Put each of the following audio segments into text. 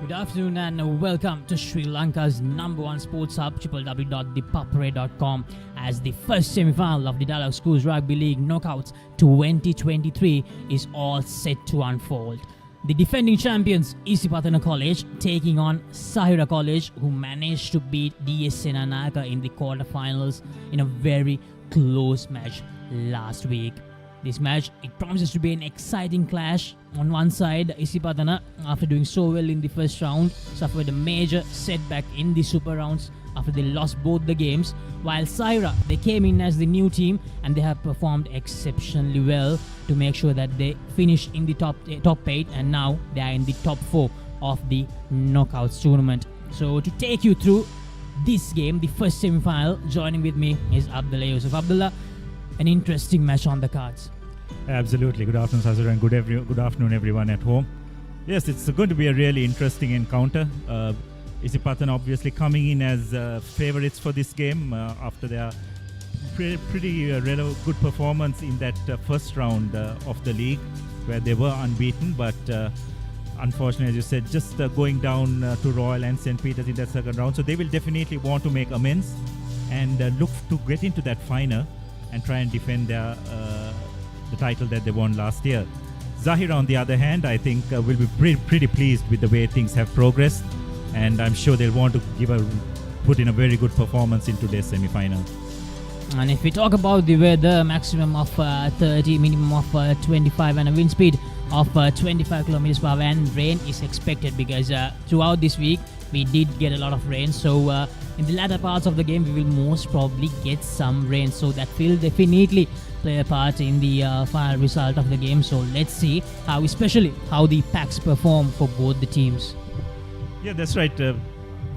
Good afternoon and welcome to Sri Lanka's number one sports hub, www.thepapare.com, as the first semi-final of the Dialog Schools Rugby League Knockouts 2023 is all set to unfold. The defending champions Isipathana College taking on Zahira College, who managed to beat Dialog in the quarterfinals in a very close match last week. This match, it promises to be an exciting clash. On one side, Isipathana, after doing so well in the first round, suffered a major setback in the super rounds after they lost both the games, while Zahira, they came in as the new team and they have performed exceptionally well to make sure that they finished in the top 8, and now they are in the top 4 of the knockouts tournament. So to take you through this game, the first semi-final, joining with me is Abdullah Yusuf. Abdullah, an interesting match on the cards. Absolutely. Good afternoon, Sazura, and good afternoon, everyone at home. Yes, it's going to be a really interesting encounter. Isipathana obviously coming in as favorites for this game after their pretty good performance in that first round of the league, where they were unbeaten, but unfortunately, as you said, just going down to Royal and St. Peter's in that second round. So they will definitely want to make amends and look to get into that final and try and defend the title that they won last year. Zahira, on the other hand, I think will be pretty pleased with the way things have progressed, and I'm sure they'll want to put in a very good performance in today's semi-final. And if we talk about the weather, maximum of 30, minimum of 25, and a wind speed of 25 kilometers per hour, and rain is expected because throughout this week we did get a lot of rain. So in the latter parts of the game, we will most probably get some rain. So that will definitely play a part in the final result of the game. So let's see especially how the packs perform for both the teams. Yeah, that's right. The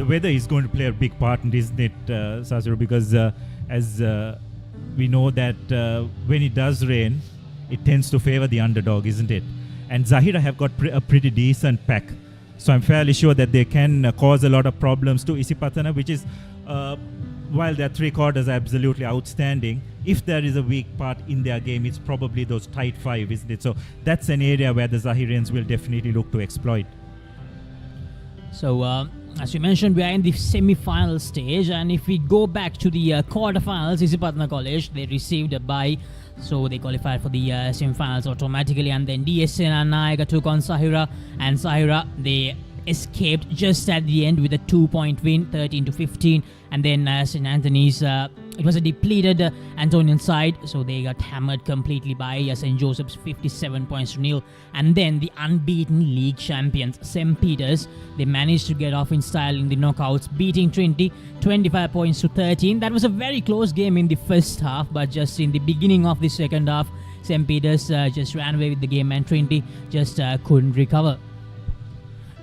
weather is going to play a big part in this, isn't it, Sazura? Because as we know that when it does rain, it tends to favor the underdog, isn't it? And Zahira have got a pretty decent pack. So I'm fairly sure that they can cause a lot of problems to Isipathana, which is, while their three quarters are absolutely outstanding, if there is a weak part in their game, it's probably those tight 5, isn't it? So that's an area where the Zahirians will definitely look to exploit. So as you mentioned, we are in the semi-final stage, and if we go back to the quarterfinals, Isipathana College, they received a bye, so they qualified for the semi-finals automatically, and then Dialog took on Zahira, and Zahira, they escaped just at the end with a 2-point win, 13-15, and then St. Anthony's, it was a depleted Antonian side, so they got hammered completely by St. Joseph's 57 points to nil. And then the unbeaten league champions St. Peter's, they managed to get off in style in the knockouts, beating Trinity 25 points to 13. That was a very close game in the first half, but just in the beginning of the second half, St. Peter's just ran away with the game, and Trinity just couldn't recover.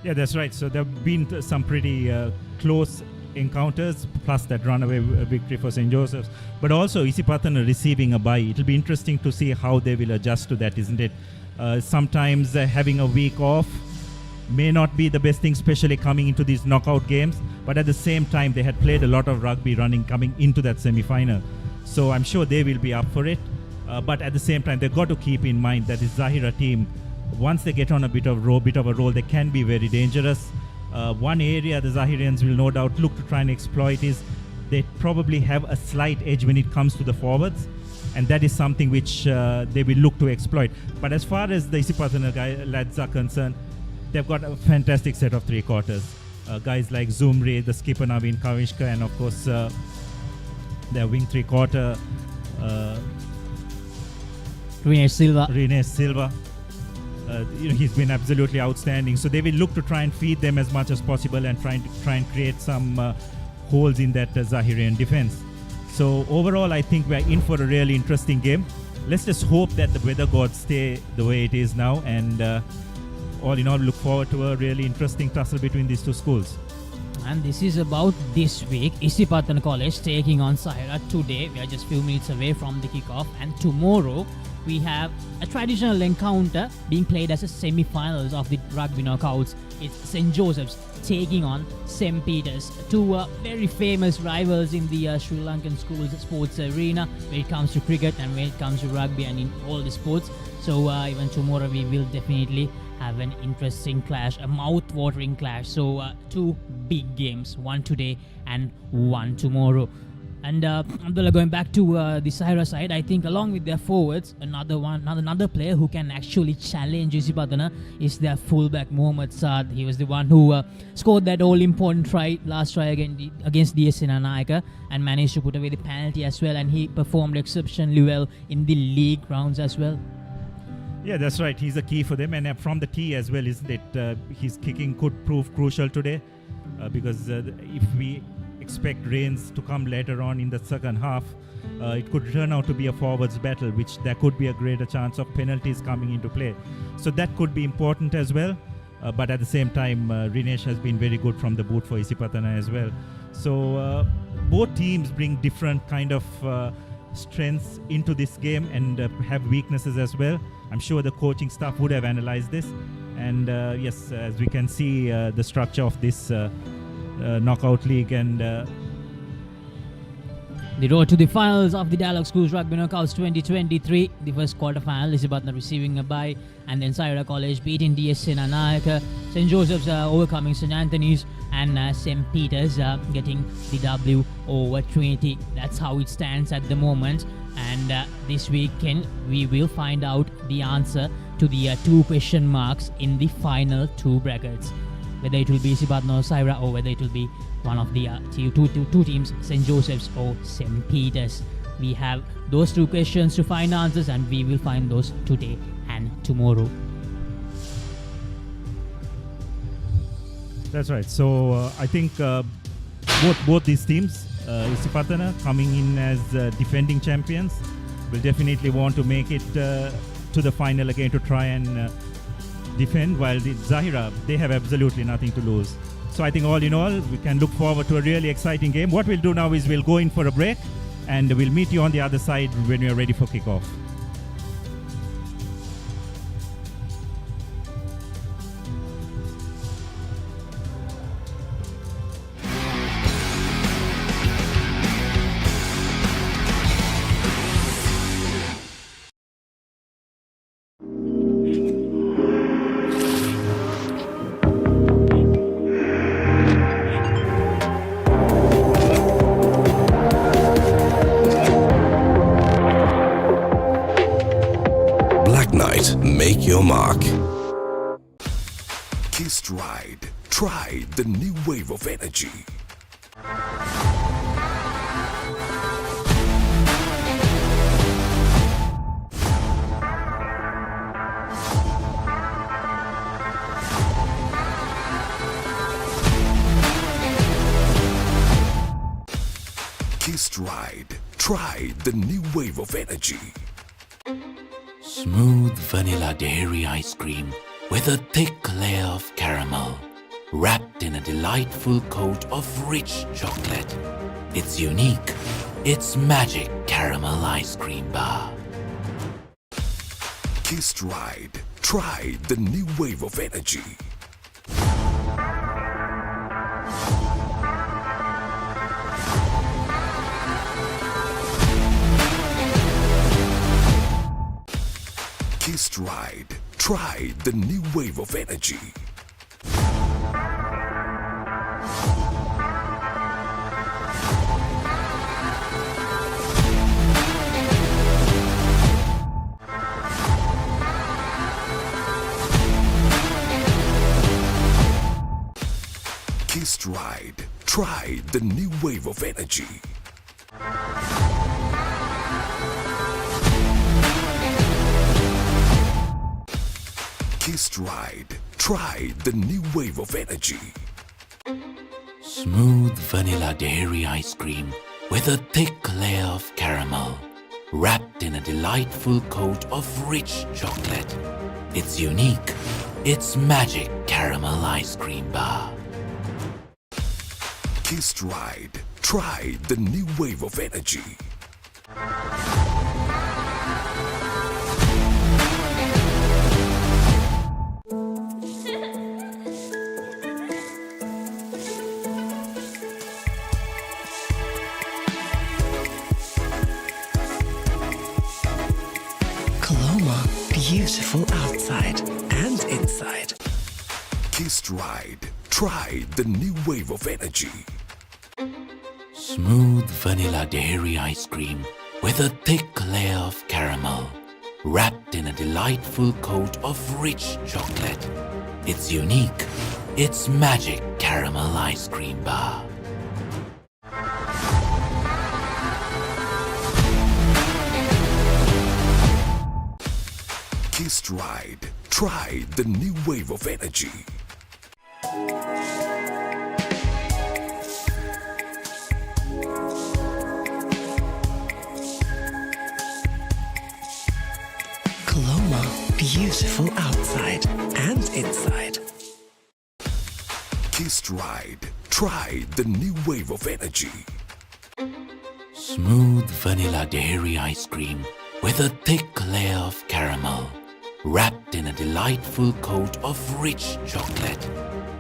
Yeah, that's right. So there have been some pretty close encounters, plus that runaway victory for St. Joseph's, but also Isipathana receiving a bye. It'll be interesting to see how they will adjust to that, isn't it? Sometimes having a week off may not be the best thing, especially coming into these knockout games, but at the same time they had played a lot of rugby running coming into that semi-final, so I'm sure they will be up for it, but at the same time they've got to keep in mind that this Zahira team, once they get on a bit of a roll, they can be very dangerous. One area the Zahirians will no doubt look to try and exploit is they probably have a slight edge when it comes to the forwards, and that is something which they will look to exploit. But as far as the Isipathana lads are concerned, they've got a fantastic set of three quarters. Guys like Zumri, the skipper Naveen Kavishka, and of course their wing three quarter Rene Silva. He's been absolutely outstanding. So they will look to try and feed them as much as possible and try and create some holes in that Zahirian defense. So overall, I think we're in for a really interesting game. Let's just hope that the weather gods stay the way it is now, and all in all, look forward to a really interesting tussle between these two schools. And this is about this week. Isipathana College taking on Zahira today. We are just few minutes away from the kickoff, and tomorrow we have a traditional encounter being played as a semi-finals of the rugby knockouts. It's St. Joseph's taking on St. Peter's, two very famous rivals in the Sri Lankan schools sports arena when it comes to cricket and when it comes to rugby and in all the sports. So even tomorrow we will definitely have an interesting clash, a mouth-watering clash. So two big games, one today and one tomorrow. And Abdullah, going back to the Zahira side, I think along with their forwards, another player who can actually challenge Isipathana is their fullback Mohammad Saad. He was the one who scored that all-important last try against DS Nanaika and managed to put away the penalty as well. And he performed exceptionally well in the league rounds as well. Yeah, that's right. He's a key for them, and from the tee as well, isn't it? His kicking could prove crucial today because if we expect rains to come later on in the second half, it could turn out to be a forwards battle, which there could be a greater chance of penalties coming into play. So that could be important as well. But at the same time, Rinesh has been very good from the boot for Isipathana as well. So both teams bring different kind of strengths into this game and have weaknesses as well. I'm sure the coaching staff would have analyzed this. And yes, as we can see, the structure of this knockout league and the road to the finals of the Dialog Schools Rugby Knockouts 2023. The first quarter-final, Isipathana receiving a bye, and then Zahira College beating DSC Nanaika, St. Joseph's overcoming St. Anthony's, and St. Peter's getting the W over Trinity. That's how it stands at the moment. And this weekend, we will find out the answer to the two question marks in the final two brackets. Whether it will be Isipathana or Zahira, or whether it will be one of the two teams, St. Joseph's or St. Peter's. We have those two questions to find answers, and we will find those today and tomorrow. That's right. So I think both these teams, Isipathana coming in as defending champions, will definitely want to make it to the final again to try and defend, while the Zahira, they have absolutely nothing to lose. So I think all in all, we can look forward to a really exciting game. What we'll do now is we'll go in for a break, and we'll meet you on the other side when you're ready for kickoff. Make your mark. Kissed Ride. Try the new wave of energy. Kissed Ride. Try the new wave of energy. Smooth vanilla dairy ice cream with a thick layer of caramel, wrapped in a delightful coat of rich chocolate. It's unique. It's magic caramel ice cream bar. Kissed Ride. Try the new wave of energy. Kissed Ride. Try the new wave of energy. Kissed Ride. Try the new wave of energy. Kissed Ride. Try the new wave of energy. Smooth vanilla dairy ice cream with a thick layer of caramel, wrapped in a delightful coat of rich chocolate. It's unique. It's magic caramel ice cream bar. Kissed Ride. Try the new wave of energy. Beautiful outside and inside. Kissed Ride. Try the new wave of energy. Smooth vanilla dairy ice cream with a thick layer of caramel, wrapped in a delightful coat of rich chocolate. It's unique. It's magic caramel ice cream bar. Kissed Ride. Try the new wave of energy. Coloma, beautiful outside and inside. Kissed Ride. Try the new wave of energy. Smooth vanilla dairy ice cream with a thick layer of caramel, wrapped in a delightful coat of rich chocolate.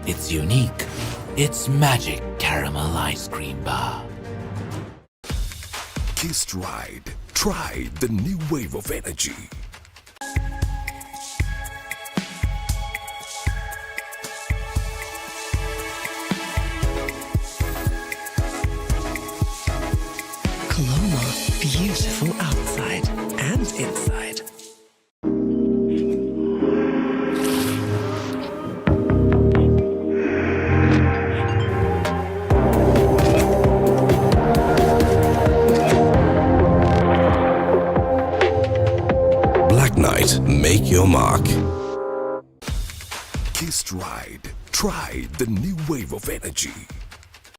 It's unique. It's magic caramel ice cream bar. Kissed Ride. Try the new wave of energy. Coloma, beautiful outside and inside. Black Knight, make your mark. Kissed Ride. Try the new wave of energy.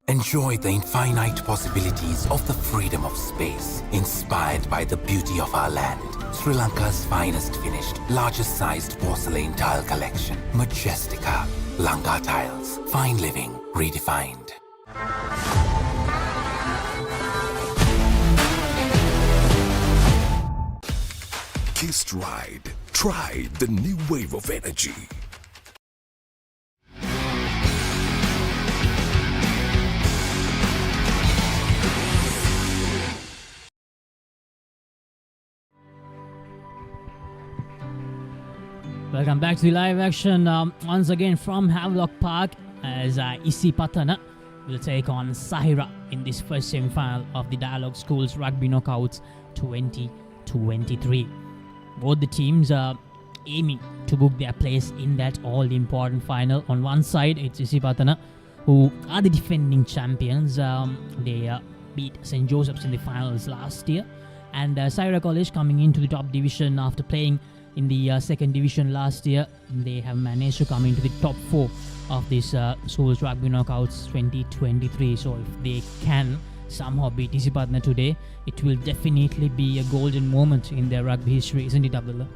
Enjoy the infinite possibilities of the freedom of space, inspired by the beauty of our land. Sri Lanka's finest finished, largest sized porcelain tile collection. Majestica. Lanka Tiles. Fine living redefined. Kissed Ride. Try the new wave of energy. Welcome back to the live action once again from Havelock Park as Isipathana will take on Zahira in this first semi-final of the Dialog Schools Rugby Knockouts 2023. Both the teams are aiming to book their place in that all-important final. On one side, it's Isipathana, who are the defending champions. They beat St. Joseph's in the finals last year. And Zahira College coming into the top division after playing in the second division last year. They have managed to come into the top 4 of this Schools Rugby Knockouts 2023. So if they can somehow beat Isipathana today, it will definitely be a golden moment in their rugby history, isn't it, Abdullah?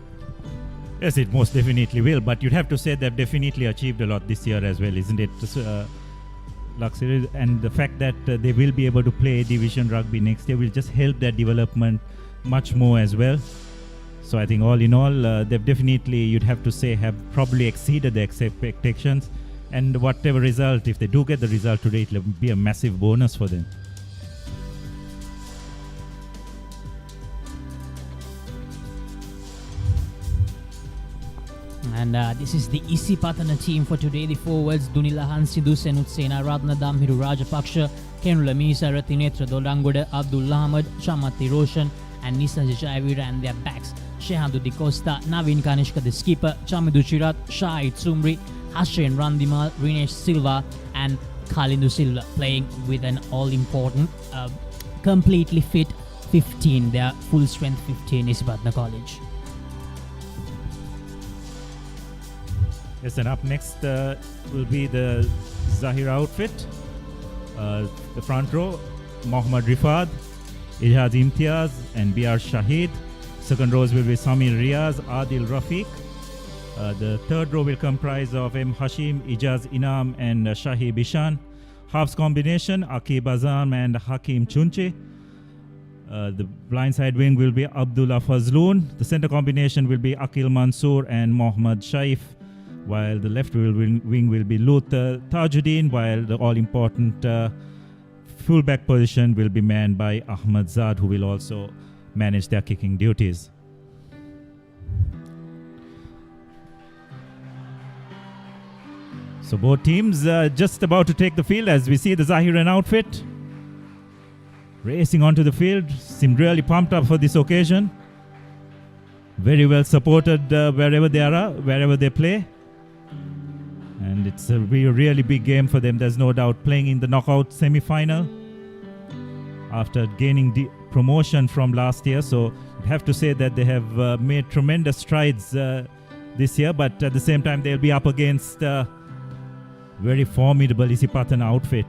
Yes, it most definitely will. But you'd have to say they've definitely achieved a lot this year as well, isn't it? Luxury, and the fact that they will be able to play division rugby next year will just help their development much more as well. So I think all in all, they've definitely, you'd have to say, have probably exceeded the expectations. And whatever result, if they do get the result today, it will be a massive bonus for them. And this is the Isipathana team for today. The forwards Dunilahan Sidhu Senutsena, Ratnadam Hiru Rajapaksha, Kenrula Misa, Ratinetra Dolangoda, Abdul Ahmad, Chamati Roshan, and Nissan Jayavira, and their backs Shehandu Di Costa, Navin Kanishka the skipper, Chamidu Chirat, Shahid Sumri, Hashin Randimal, Rinesh Silva, and Kalindu Silva playing with an all-important, completely fit 15, their full strength 15 Isipathana College. Yes, and up next will be the Zahira outfit. The front row, Mohammad Rifad, Ijaz Imtiaz, and B.R. Shahid. Second rows will be Samir Riaz, Adil Rafiq. The third row will comprise of M. Hashim, Ijaz Inam, and Shahi Bishan. Halves combination, Akib Azam and Hakim Chunche. The blindside wing will be Abdullah Fazloon. The center combination will be Akil Mansoor and Mohammad Shaif, while the left wing will be Lut Tajuddin, while the all-important fullback position will be manned by Ahmad Zad, who will also manage their kicking duties. So both teams just about to take the field as we see the Zahira outfit racing onto the field. Seem really pumped up for this occasion. Very well supported wherever they are, wherever they play. And it's a really big game for them, there's no doubt, playing in the knockout semi-final after gaining the promotion from last year. So I have to say that they have made tremendous strides this year, but at the same time they'll be up against very formidable Isipathana outfit.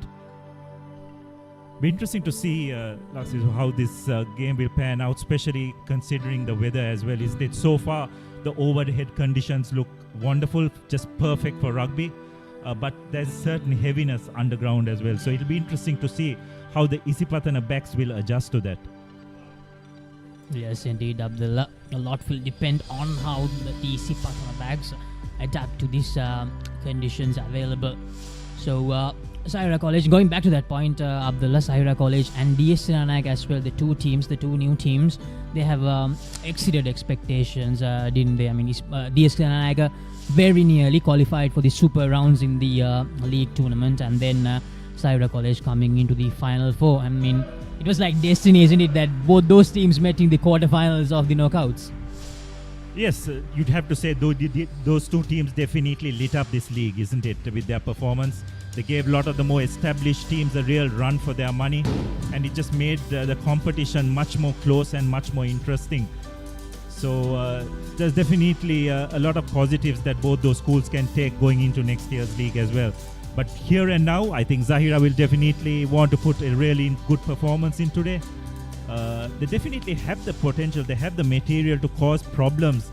Be interesting to see how this game will pan out, especially considering the weather as well. Isn't it? So far, the overhead conditions look wonderful, just perfect for rugby. But there's certain heaviness underground as well. So it'll be interesting to see how the Isipathana backs will adjust to that. Yes, indeed, Abdullah. A lot will depend on how the Isipathana backs adapt to these conditions available. So, Zahira College, going back to that point, Abdullah, Zahira College and DS Sinanag as well, the two new teams, they have exceeded expectations, didn't they? I mean, DS Sinanag very nearly qualified for the super rounds in the league tournament, and then Zahira College coming into the final four. I mean, it was like destiny, isn't it, that both those teams met in the quarterfinals of the knockouts? Yes, you'd have to say those two teams definitely lit up this league, isn't it, with their performance. They gave a lot of the more established teams a real run for their money, and it just made the competition much more close and much more interesting. So there's definitely a lot of positives that both those schools can take going into next year's league as well. But here and now, I think Zahira will definitely want to put a really good performance in today. They definitely have the potential, they have the material to cause problems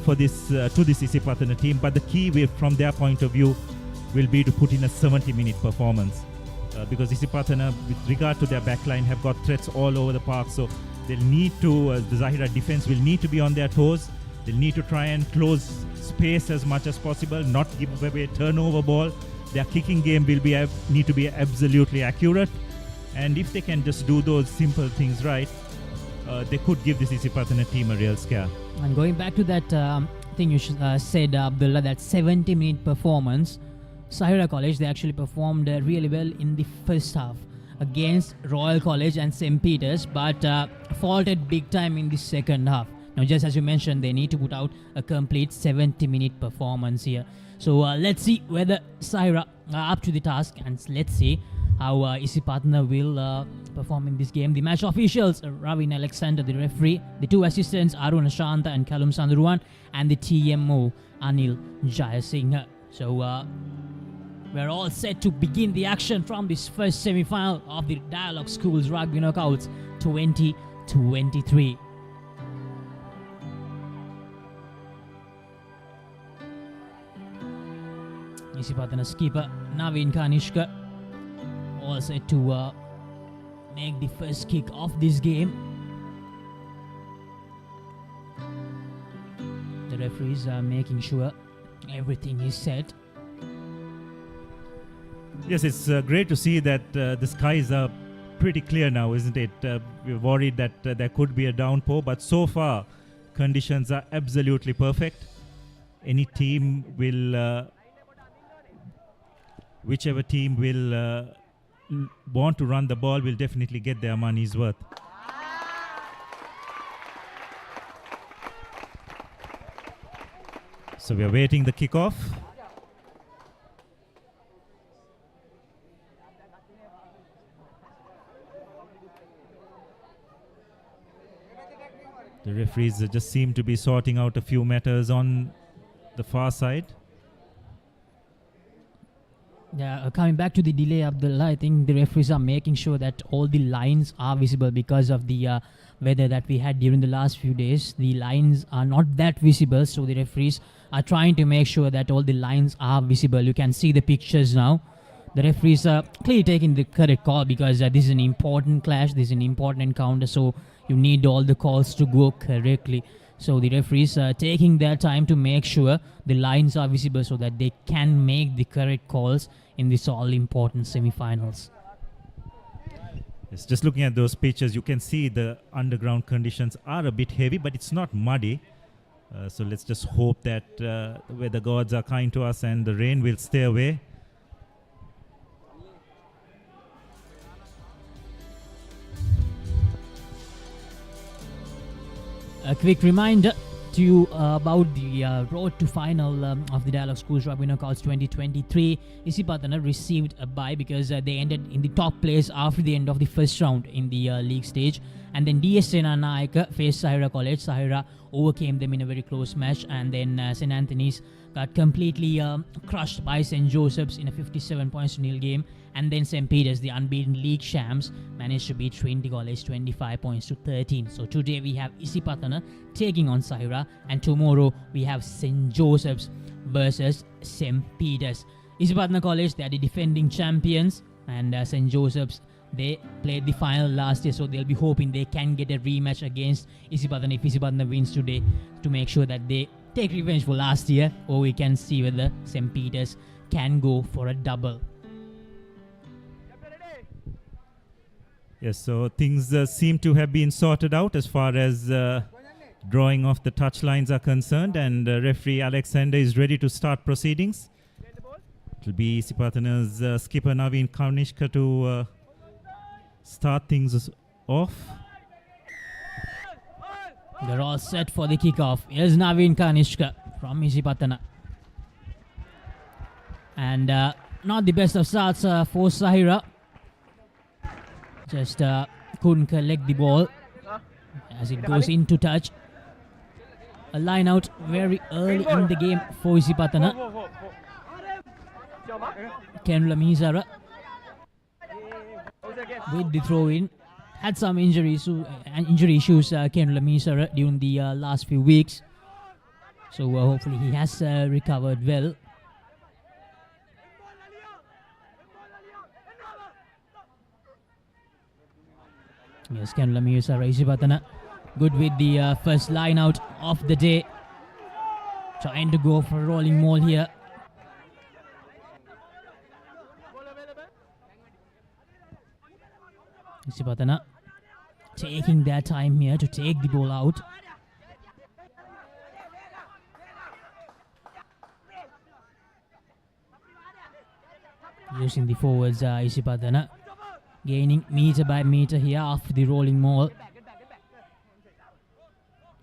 for this to this Isipathana team. But the key from their point of view will be to put in a 70-minute performance, because Isipathana, with regard to their backline, have got threats all over the park. So they'll need to, the Zahira defense will need to be on their toes. They'll need to try and close space as much as possible, not give away a turnover ball. Their kicking game will need to be absolutely accurate. And if they can just do those simple things right, they could give this Isipathana team a real scare. And going back to that thing you said, Abdullah, that 70-minute performance, Zahira College, they actually performed really well in the first half against Royal College and St. Peter's, but faltered big time in the second half. Now, just as you mentioned, they need to put out a complete 70-minute performance here. So let's see whether Zahira are up to the task, and let's see how Isipathana will perform in this game. The match officials, Ravin Alexander, the referee, the two assistants, Arun Ashanta and Kalum Sandruan, and the TMO, Anil Jayasinghe. So we're all set to begin the action from this first semi-final of the Dialog Schools Rugby Knockouts 2023. Isipathana skipper Naveen Kanishka all set to make the first kick of this game. The referees are making sure everything is set. Yes, it's great to see that the skies are pretty clear now, isn't it? We're worried that there could be a downpour, but so far conditions are absolutely perfect. Any team will, whichever team will want to run the ball, will definitely get their money's worth. So we are waiting the kickoff. The referees just seem to be sorting out a few matters on the far side. Yeah, coming back to the delay, Abdullah, I think the referees are making sure that all the lines are visible because of the weather that we had during the last few days. The lines are not that visible, so the referees are trying to make sure that all the lines are visible. You can see the pictures now. The referees are clearly taking the correct call because this is an important clash, this is an important encounter, so you need all the calls to go correctly. So the referees are taking their time to make sure the lines are visible so that they can make the correct calls in this all-important semi-finals. Yes, just looking at those pictures, you can see the underground conditions are a bit heavy, but it's not muddy. So let's just hope that where the gods are kind to us and the rain will stay away. A quick reminder to you about the road to final of the Dialog Schools Rugby Knockouts 2023. Isipathana received a bye because they ended in the top place after the end of the first round in the league stage. And then DS Senanayaka faced Zahira College. Zahira overcame them in a very close match. And then St. Anthony's got completely crushed by St. Joseph's in a 57 points to nil game. And then St. Peter's, the unbeaten league champs, managed to beat Trinity College 25 points to 13. So today we have Isipathana taking on Zahira, and tomorrow we have St. Joseph's versus St. Peter's. Isipathana College, they are the defending champions, and St. Joseph's, they played the final last year, so they'll be hoping they can get a rematch against Isipathana if Isipathana wins today, to make sure that they take revenge for last year, or we can see whether St. Peter's can go for a double. Yes, so things seem to have been sorted out as far as drawing off the touchlines are concerned, and referee Alexander is ready to start proceedings. It will be Isipathana's skipper Naveen Kanishka to start things off. They're all set for the kickoff. Here's Naveen Kanishka from Isipathana. And not the best of starts for Zahira. Just couldn't collect the ball as it goes into touch. A line out very early in the game for Isipathana. Kenula Mizara with the throw in. Had some injury issues, Kenula Mizara, during the last few weeks. So hopefully he has recovered well. Yes, Kenula Mizara, Isipathana good with the first line out of the day. Trying to go for a rolling maul here. Isipathana taking their time here to take the ball out. Using the forwards, Isipathana gaining meter by meter here after the rolling maul.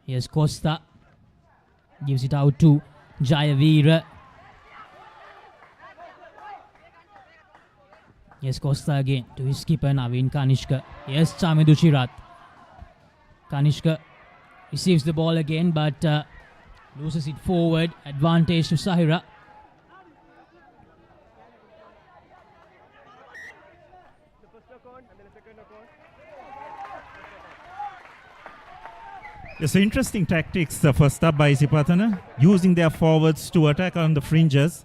Here's Costa. Gives it out to Jayavira. Here's Costa again to his skipper Naveen Kanishka. Here's Chamedu Chirat. Kanishka receives the ball again, but loses it forward. Advantage to Zahira. Yes, so interesting tactics first up by Isipathana, using their forwards to attack on the fringes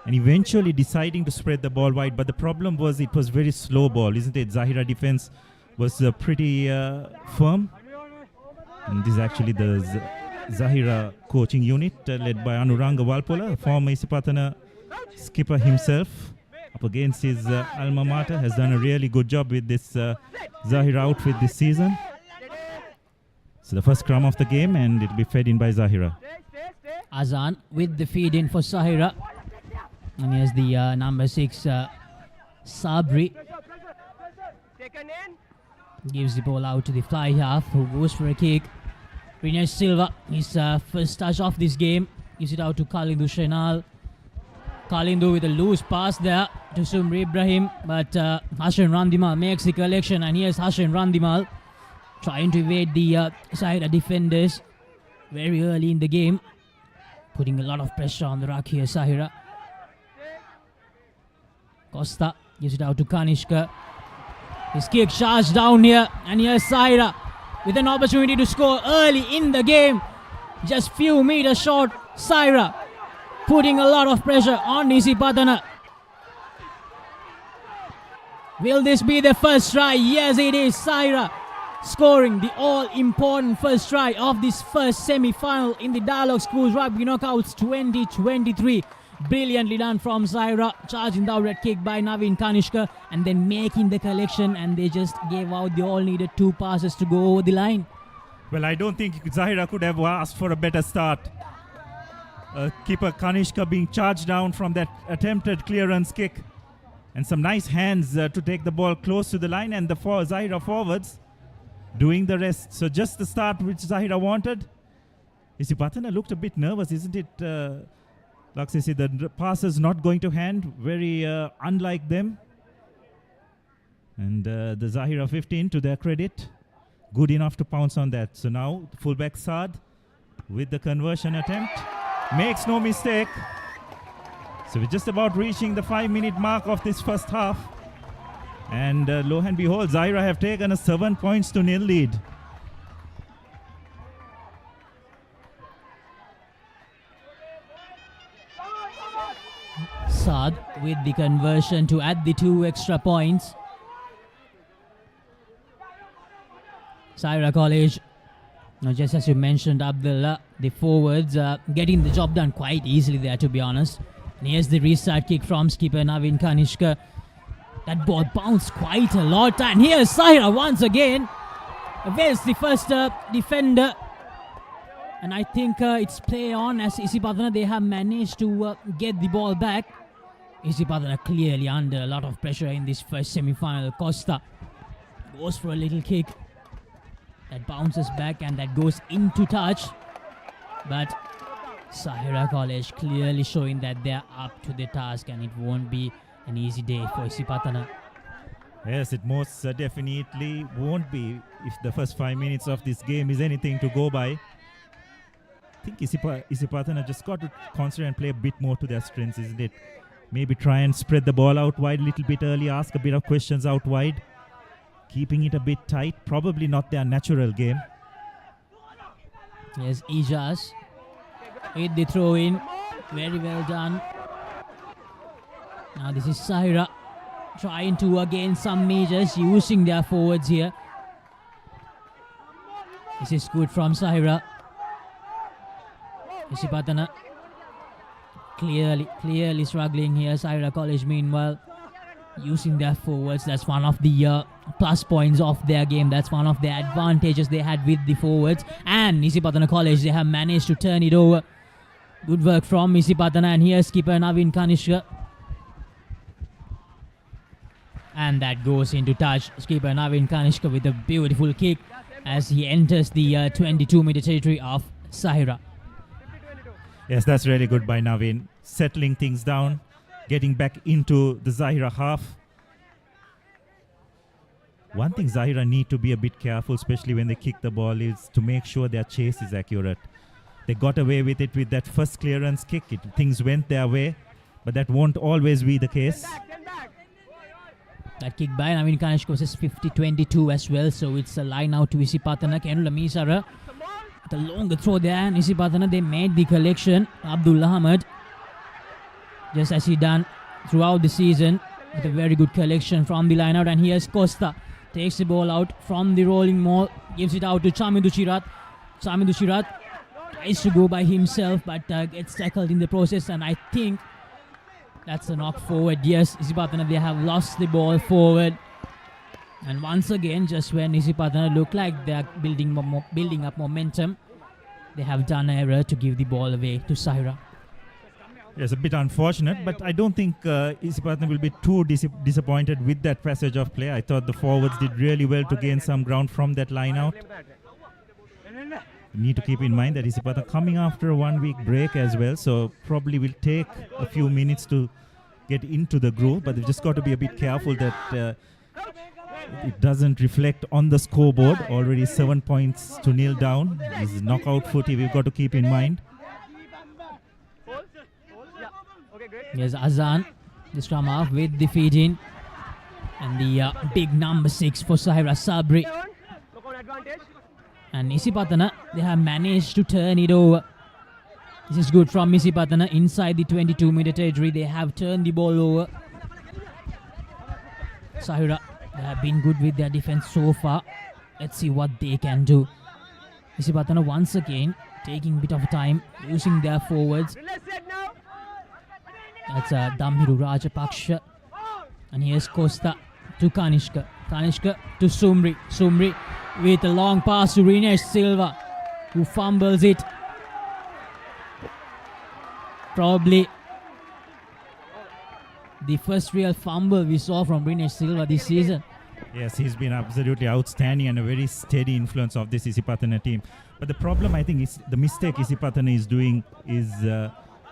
and eventually deciding to spread the ball wide. But the problem was it was very slow ball, isn't it? Zahira defense was pretty firm. And this is actually the Zahira coaching unit led by Anuranga Walpola, former Isipathana skipper himself, up against his alma mater. Has done a really good job with this Zahira outfit this season. So the first scrum of the game, and it'll be fed in by Zahira. Azan with the feed in for Zahira. And here's the number 6, Sabri. Gives the ball out to the fly half, who goes for a kick. Rinesh Silva, his first touch of this game. Gives it out to Kalindu Shenal. Kalindu with a loose pass there to Sumri Ibrahim. But Hashan Randimal makes the collection, and here's Hashan Randimal trying to evade the Zahira defenders very early in the game. Putting a lot of pressure on the ruck here, Zahira. Costa gives it out to Kanishka. His kick charged down here, and here's Zahira with an opportunity to score early in the game. Just few meters short, Zahira putting a lot of pressure on Isipathana. Will this be the first try? Yes, it is. Zahira scoring the all-important first try of this first semi-final in the Dialog Schools Rugby Knockouts 2023. Brilliantly done from Zahira, charging the red kick by Naveen Kanishka and then making the collection, and they just gave out the all-needed 2 passes to go over the line. Well, I don't think Zahira could have asked for a better start. Keeper Kanishka being charged down from that attempted clearance kick. And some nice hands to take the ball close to the line, and the Zahira forwards doing the rest. So just the start which Zahira wanted. Isipathana looked a bit nervous, isn't it? Laksisi, the pass is not going to hand, very unlike them. And the Zahira 15, to their credit, good enough to pounce on that. So now fullback Saad with the conversion attempt. Makes no mistake. So we're just about reaching the 5-minute mark of this first half. And lo and behold, Zahira have taken a 7-0 lead. Saad with the conversion to add the 2 extra points. Zahira College, now just as you mentioned, Abdullah, the forwards getting the job done quite easily there, to be honest. And here's the restart kick from skipper Navin Kanishka. That ball bounced quite a lot, and here's Zahira once again against the first defender. And I think it's play on as Isipathana, they have managed to get the ball back. Isipathana clearly under a lot of pressure in this first semi-final. Costa goes for a little kick that bounces back and that goes into touch. But Zahira College clearly showing that they're up to the task, and it won't be an easy day for Isipathana. Yes, it most definitely won't be if the first 5 minutes of this game is anything to go by. I think Isipathana just got to concentrate and play a bit more to their strengths, isn't it? Maybe try and spread the ball out wide a little bit early, ask a bit of questions out wide. Keeping it a bit tight, probably not their natural game. Yes, Ijaz with the throw in. Very well done. Now this is Zahira trying to gain some measures using their forwards here. This is good from Zahira. Isipathana clearly struggling here. Zahira College meanwhile using their forwards. That's one of the plus points of their game. That's one of the advantages they had with the forwards. And Isipathana College, they have managed to turn it over. Good work from Isipathana, and here's skipper Navin Kanishka. And that goes into touch. Skipper Navin Kanishka with a beautiful kick as he enters the 22-meter territory of Zahira. Yes, that's really good by Navin. Settling things down, getting back into the Zahira half. One thing Zahira need to be a bit careful, especially when they kick the ball, is to make sure their chase is accurate. They got away with it with that first clearance kick. Things went their way, but that won't always be the case. That kick by Navin Kanishka is 50-22 as well, so it's a line out to Isipathana. Kenula Misara, the longer throw there, and Isipathana, they made the collection. Abdullah Ahmed, just as he done throughout the season, with a very good collection from the line out. And here's Costa, takes the ball out from the rolling maul, gives it out to Chamidu Chirat. Chamidu Chirat tries to go by himself, but gets tackled in the process, and I think that's a knock forward. Yes, Isipathana, they have lost the ball forward. And once again, just when Isipathana look like they're building up momentum, they have done an error to give the ball away to Zahira. Yes, a bit unfortunate, but I don't think Isipathana will be too disappointed with that passage of play. I thought the forwards did really well to gain some ground from that line out. You need to keep in mind that Isipathana coming after a 1-week break as well, so probably will take a few minutes to get into the groove, but they've just got to be a bit careful that it doesn't reflect on the scoreboard. Already 7-0 down. This is knockout footy, we've got to keep in mind. Yes, Azan, the scrum half with the feed in. And the big number 6 for Zahira, Sabri. And Isipathana, they have managed to turn it over. This is good from Isipathana inside the 22-meter territory. They have turned the ball over. Zahira, they have been good with their defense so far. Let's see what they can do. Isipathana once again taking a bit of time, using their forwards. That's Damhiru Rajapaksha. And here's Costa to Kanishka. Kanishka to Sumri. Sumri with a long pass to Rinesh Silva, who fumbles it. Probably the first real fumble we saw from Rinesh Silva this season. Yes, he's been absolutely outstanding and a very steady influence of this Isipathana team. But the problem, I think, is the mistake Isipathana is doing is,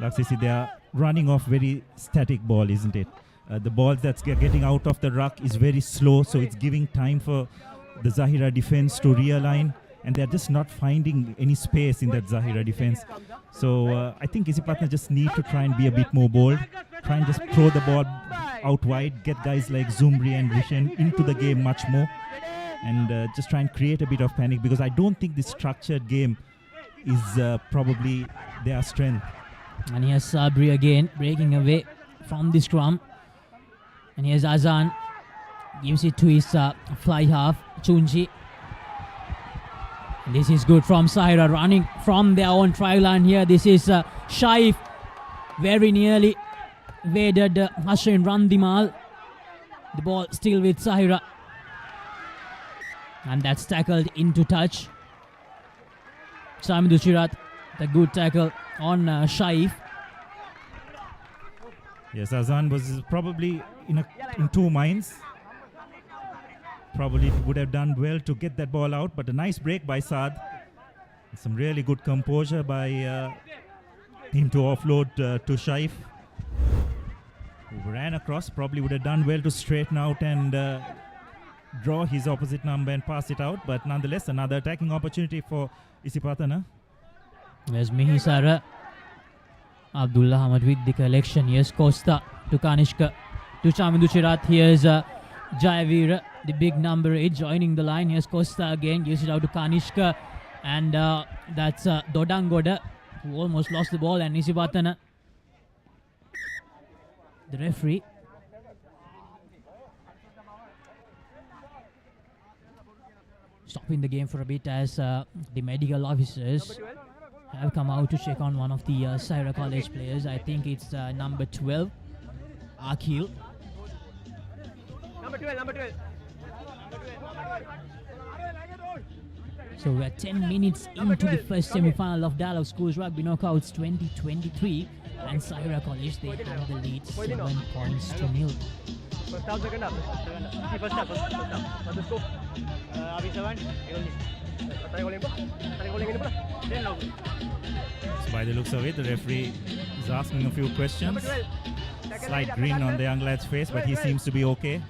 Laksisi, they are running off very static ball, isn't it? The ball that's getting out of the ruck is very slow, so it's giving time for the Zahira defense to realign, and they're just not finding any space in that Zahira defense. So I think Isipathana just need to try and be a bit more bold, try and just throw the ball out wide, get guys like Zumri and Vishen into the game much more, and just try and create a bit of panic, because I don't think this structured game is probably their strength. And here's Sabri again, breaking away from the scrum. And here's Azan, gives it to his fly half, Chunji. This is good from Zahira, running from their own try line here. This is Shaif, very nearly evaded Hashim Randimal. The ball still with Zahira. And that's tackled into touch. Samidu Chirat, the good tackle on Shaif. Yes, Azan was probably in two minds. Probably would have done well to get that ball out, but a nice break by Saad. Some really good composure by him to offload to Shaif, who ran across. Probably would have done well to straighten out and draw his opposite number and pass it out, but nonetheless another attacking opportunity for Isipathana. There's Mihisara. Abdullah Hamad with the collection. Here's Costa to Kanishka to Chamindu Chirat. Here's Jayavira, the big number 8, joining the line. Here's Costa again, gives it out to Kanishka, and that's Dodangoda, who almost lost the ball, and Isipathana, the referee, stopping the game for a bit as the medical officers have come out to check on one of the Zahira College players. I think it's number 12, Akil. Number 12. So we're 10 minutes into the first semi-final of Dialog Schools Rugby Knockouts 2023, and Zahira College, they have the lead 7 points to nil. First half, second half. First half. What's the score? Abhi 7. So by the looks of it, the referee is asking a few questions. Slight grin on the young lad's face, but he seems to be okay.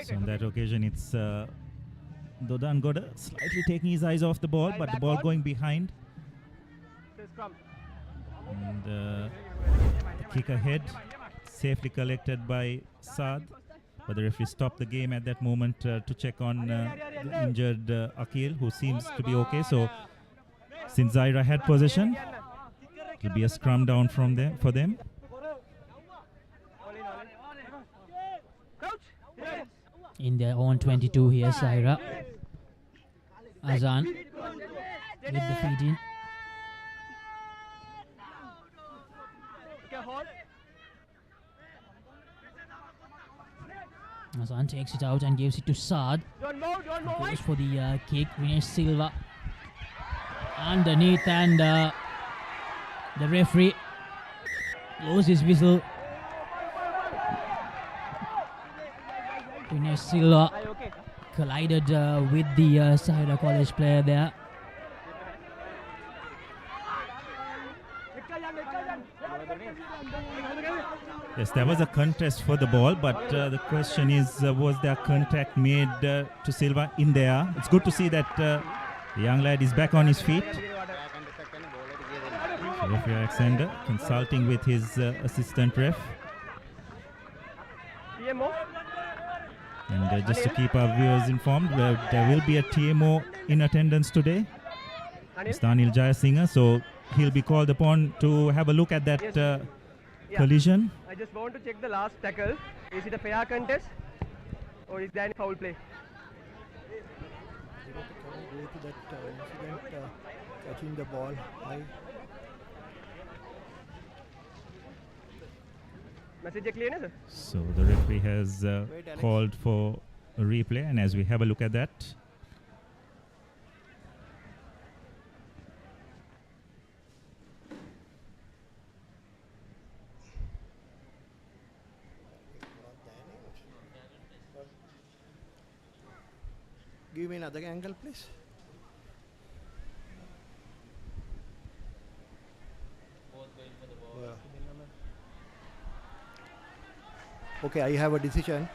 So on that occasion, it's Dodan Goda slightly taking his eyes off the ball, but the ball going behind. And the kick ahead, safely collected by Saad. But the referee stopped the game at that moment to check on the injured Akil, who seems to be okay. So since Zahira had possession, it will be a scrum down from them for them. In their own 22 here, Zahira. Azan with the feet in. Azan takes it out and gives it to Saad. Goes for the kick. Rinesh Silva underneath, and the referee blows his whistle. Rinesh Silva collided with the Zahira College player there. Yes, there was a contest for the ball, but the question is, was there contact made to Silva in there? It's good to see that the young lad is back on his feet. So referee Alexander consulting with his assistant ref. And just to keep our viewers informed, there will be a TMO in attendance today. Mr. Anil Jayasinghe, so he'll be called upon to have a look at that collision. I just want to check the last tackle. Is it a fair contest or is there any foul play? Go to that incident, catching the ball high. Message clear, na, sir? So the referee has called for a replay, and as we have a look at that, Give me another angle, please. Yeah. Okay, I have a decision.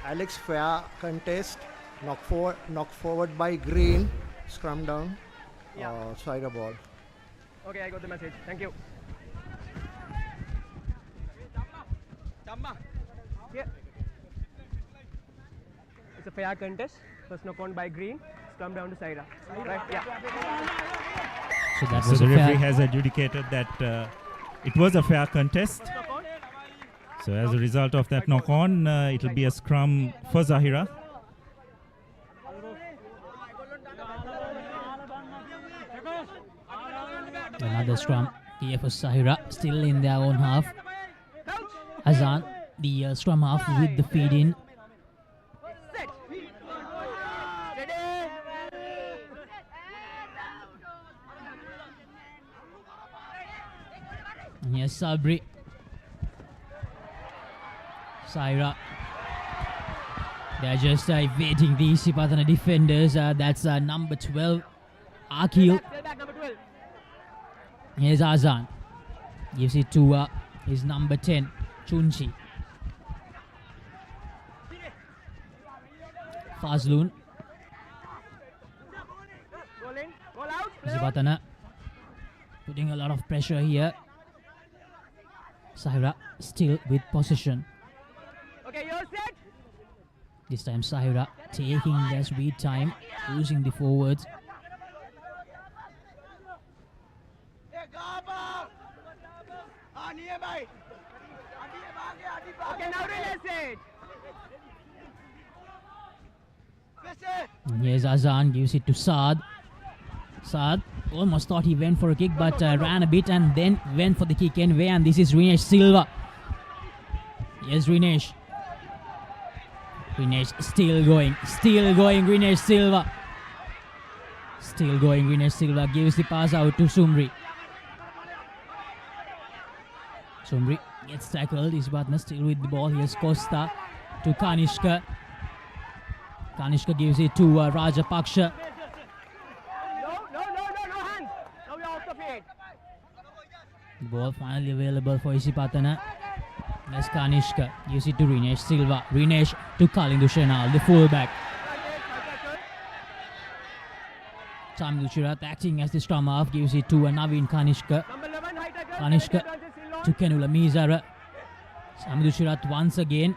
Alex fair contest, knock forward by Green, scrum down, Yeah. side of ball. Okay, I got the message. Thank you. Yeah. It's a fair contest. First knock on by Green, scrum down to Zahira. Right? Yeah. So that so was the a referee fair. has adjudicated that it was a fair contest. First knock on. So as a result of that knock on, it will be a scrum for Zahira. Another scrum here for Zahira, still in their own half. Azan, the scrum half with the feed in. Set. Steady. And here's Sabri. Zahira. They're just evading the Isipathana defenders. That's number 12, Akil. Still back, number 12. Here's Azan. Gives it to his number 10, Chunchi. Fazlun. Goal in. Goal out. Isipathana putting a lot of pressure here. Zahira still with possession. Okay, you're set. This time Zahira taking their sweet time, using the forwards. Okay, now release it. And here's Azan, gives it to Saad. Saad almost thought he went for a kick, but ran a bit and then went for the kick anyway. And this is Rinesh Silva. Yes, Rinesh. Rinesh still going, Rinesh Silva. Still going, Rinesh Silva gives the pass out to Sumri. Sumri gets tackled. Isipathana still with the ball. Here's Costa to Kanishka. Kanishka gives it to Rajapaksha. No hands. Now you're off the field. The ball finally available for Isipathana. There's Kanishka. Gives it to Rinesh Silva. Rinesh to Kalindu Shenal, the fullback. Samidu Chirat acting as the scrum half. Gives it to Naveen Kanishka. Number 11, high tackle. Kanishka to Kenula Mizara. Samidu Chirat once again.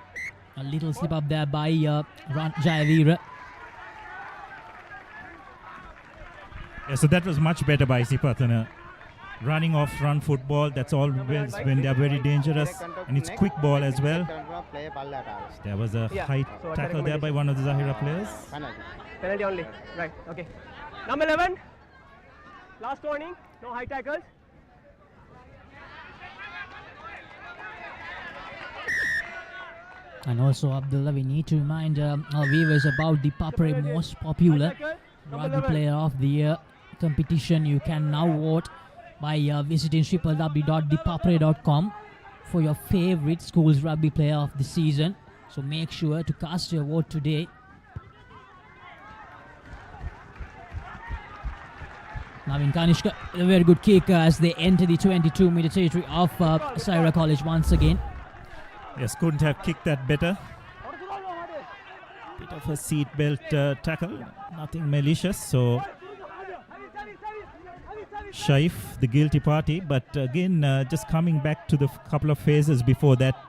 A little slip up there by Jayavira. Yeah, so that was much better by Isipathana. Running off run football, that's always when they are very dangerous, and it's quick ball as well. There was a high so tackle there by one of the Zahira players. Penalty only. Right, okay. Number 11. Last warning. No high tackles. And also, Abdullah, we need to remind our viewers about the Papare most popular rugby player of the year competition. You can now vote by visiting www.thepapare.com for your favorite school's rugby player of the season. So make sure to cast your vote today. Naveen Kanishka, a very good kick as they enter the 22-meter territory of Zahira College once again. Yes, couldn't have kicked that better. Bit of a seatbelt tackle, nothing malicious. So Shaif, the guilty party, but again, just coming back to the couple of phases before that,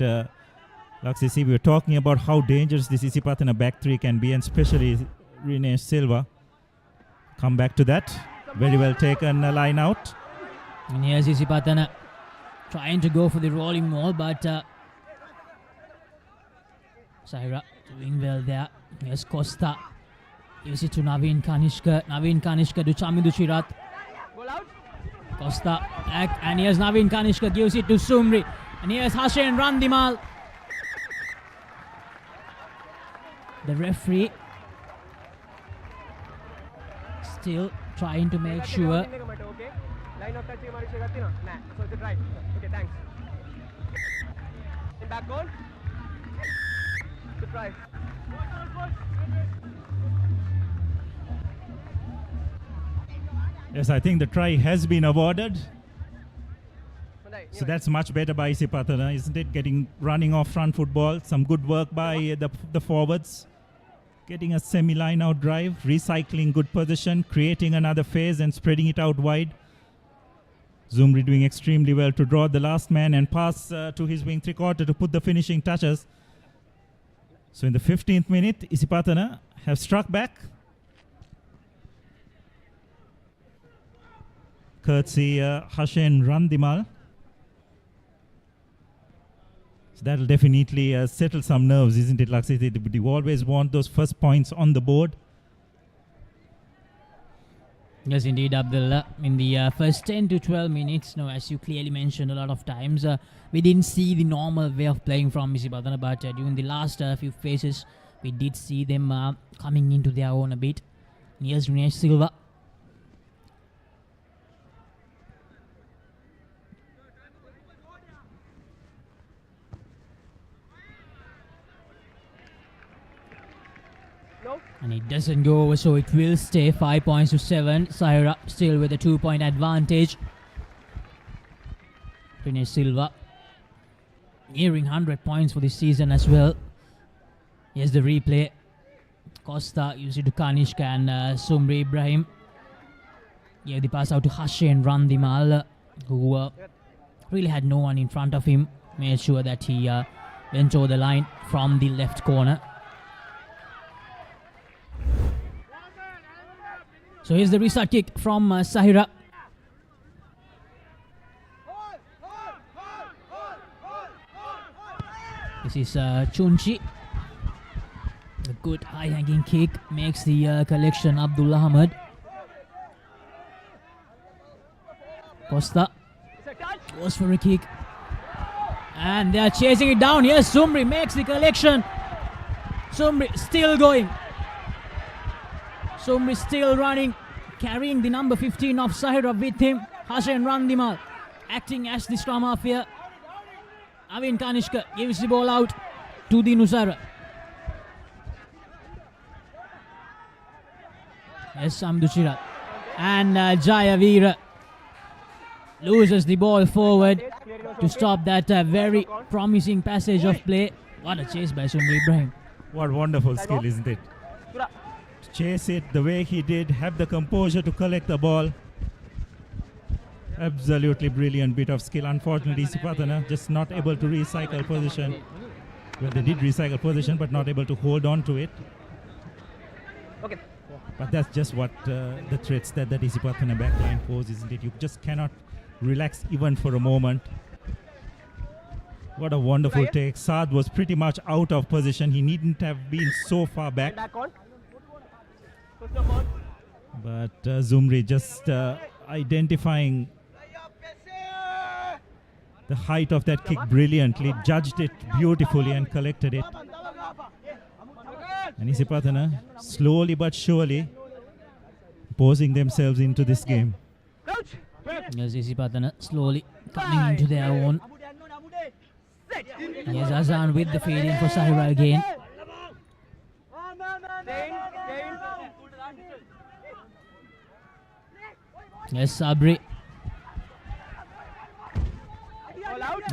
Laxisi, we were talking about how dangerous this Isipathana back three can be, and especially Rinesh Silva. Come back to that. Very well taken line out. And here's Isipathana trying to go for the rolling maul, but Zahira doing well there. Here's Costa. Gives it to Naveen Kanishka. Naveen Kanishka to Chamidu Chirat. Goal out. Costa back, and here's Naveen Kanishka, gives it to Sumri. And here's Hashin Randimal. The referee still trying to make sure. Okay. Line of touch nah. So it's right. Okay, thanks. In back goal. Good try. Yes, I think the try has been awarded. So that's much better by Isipathana, isn't it? Running off front football, some good work by the forwards. Getting a semi-line out drive, recycling good position, creating another phase and spreading it out wide. Zumri doing extremely well to draw the last man and pass to his wing three-quarter to put the finishing touches. So in the 15th minute, Isipathana have struck back. Courtesy Hashen Randimal. So that'll definitely settle some nerves, isn't it, Lakshit? You always want those first points on the board. Yes, indeed, Abdullah. In the first 10 to 12 minutes, as you clearly mentioned a lot of times, we didn't see the normal way of playing from Isipathana, but during the last few phases, we did see them coming into their own a bit. Here's Dinesh Silva. And it doesn't go over, so it will stay 5 points to 7. Zahira still with a 2-point advantage. Dinesh Silva nearing 100 points for this season as well. Here's the replay. Costa used it to Kanishka and Sumri Ibrahim. Gave the pass out to Hashin Randimal, who really had no one in front of him. Made sure that he went over the line from the left corner. So here's the restart kick from Zahira. This is Chunchi. A good high-hanging kick makes the collection. Abdullah Ahmed. Costa goes for a kick. And they are chasing it down. Yes, Sumri makes the collection. Sumri still going. Sumri still running, carrying the number 15 of Zahira with him. Hashan Randimal acting as the scrum half here. Avin Kanishka gives the ball out to the Nusara. Yes, Amduchira. And Jayavira loses the ball forward to stop that very promising passage of play. What a chase by Sumri Ibrahim. What wonderful skill, isn't it? Chase it the way he did, have the composure to collect the ball. Absolutely brilliant bit of skill. Unfortunately, Isipathana just not able to recycle position. Well, they did recycle position, but not able to hold on to it. Okay. But that's just what the threats that Isipathana backline pose, isn't it? You just cannot relax even for a moment. What a wonderful take. Saad was pretty much out of position. He needn't have been so far back. But Zumri just identifying the height of that kick brilliantly, judged it beautifully and collected it. And Isipathana slowly but surely posing themselves into this game. Yes, Isipathana slowly coming into their own. Yes, Azan with the feed in for Zahira again. Yes, Sabri.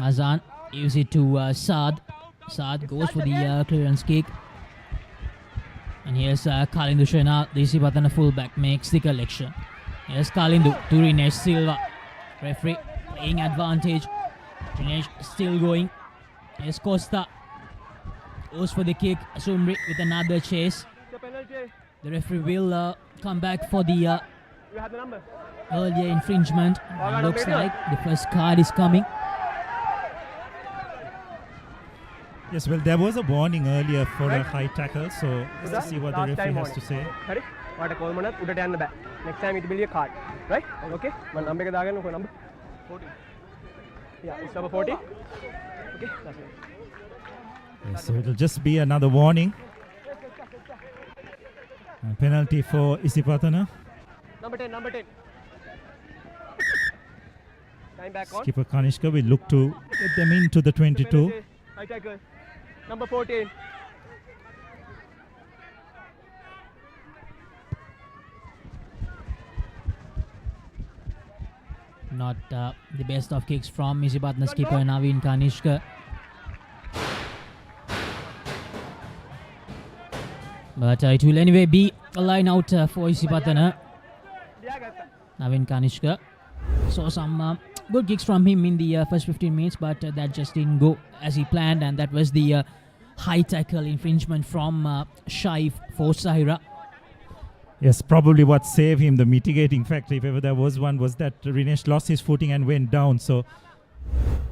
Azan gives it to Saad. Saad goes for the clearance kick. And here's Kalindu Shenal, the Isipathana fullback, makes the collection. Here's Kalindu to Dinesh Silva. Referee playing advantage. Dinesh still going. Here's Costa. Goes for the kick. Sumri with another chase. The referee will come back for the earlier infringement. Looks like the first card is coming. Yes, well, there was a warning earlier for a high tackle, so let's see what the referee has to say. Next time it will be a card, right? Okay? One number number 14. Yeah, it's number 40. Okay, that's it. Yes, so it'll just be another warning. A penalty for Isipathana. Number 10, number 10. Time back on. Skipper Kanishka will look to get them into the 22. Penalty. High tackle. Number 14. Not the best of kicks from Isipathana skipper Naveen Kanishka. But it will anyway be a line out for Isipathana. Naveen Kanishka saw some good kicks from him in the first 15 minutes, but that just didn't go as he planned, and that was the high tackle infringement from Shaif for Zahira. Yes, probably what saved him, the mitigating factor, if ever there was one, was that Rinesh lost his footing and went down. So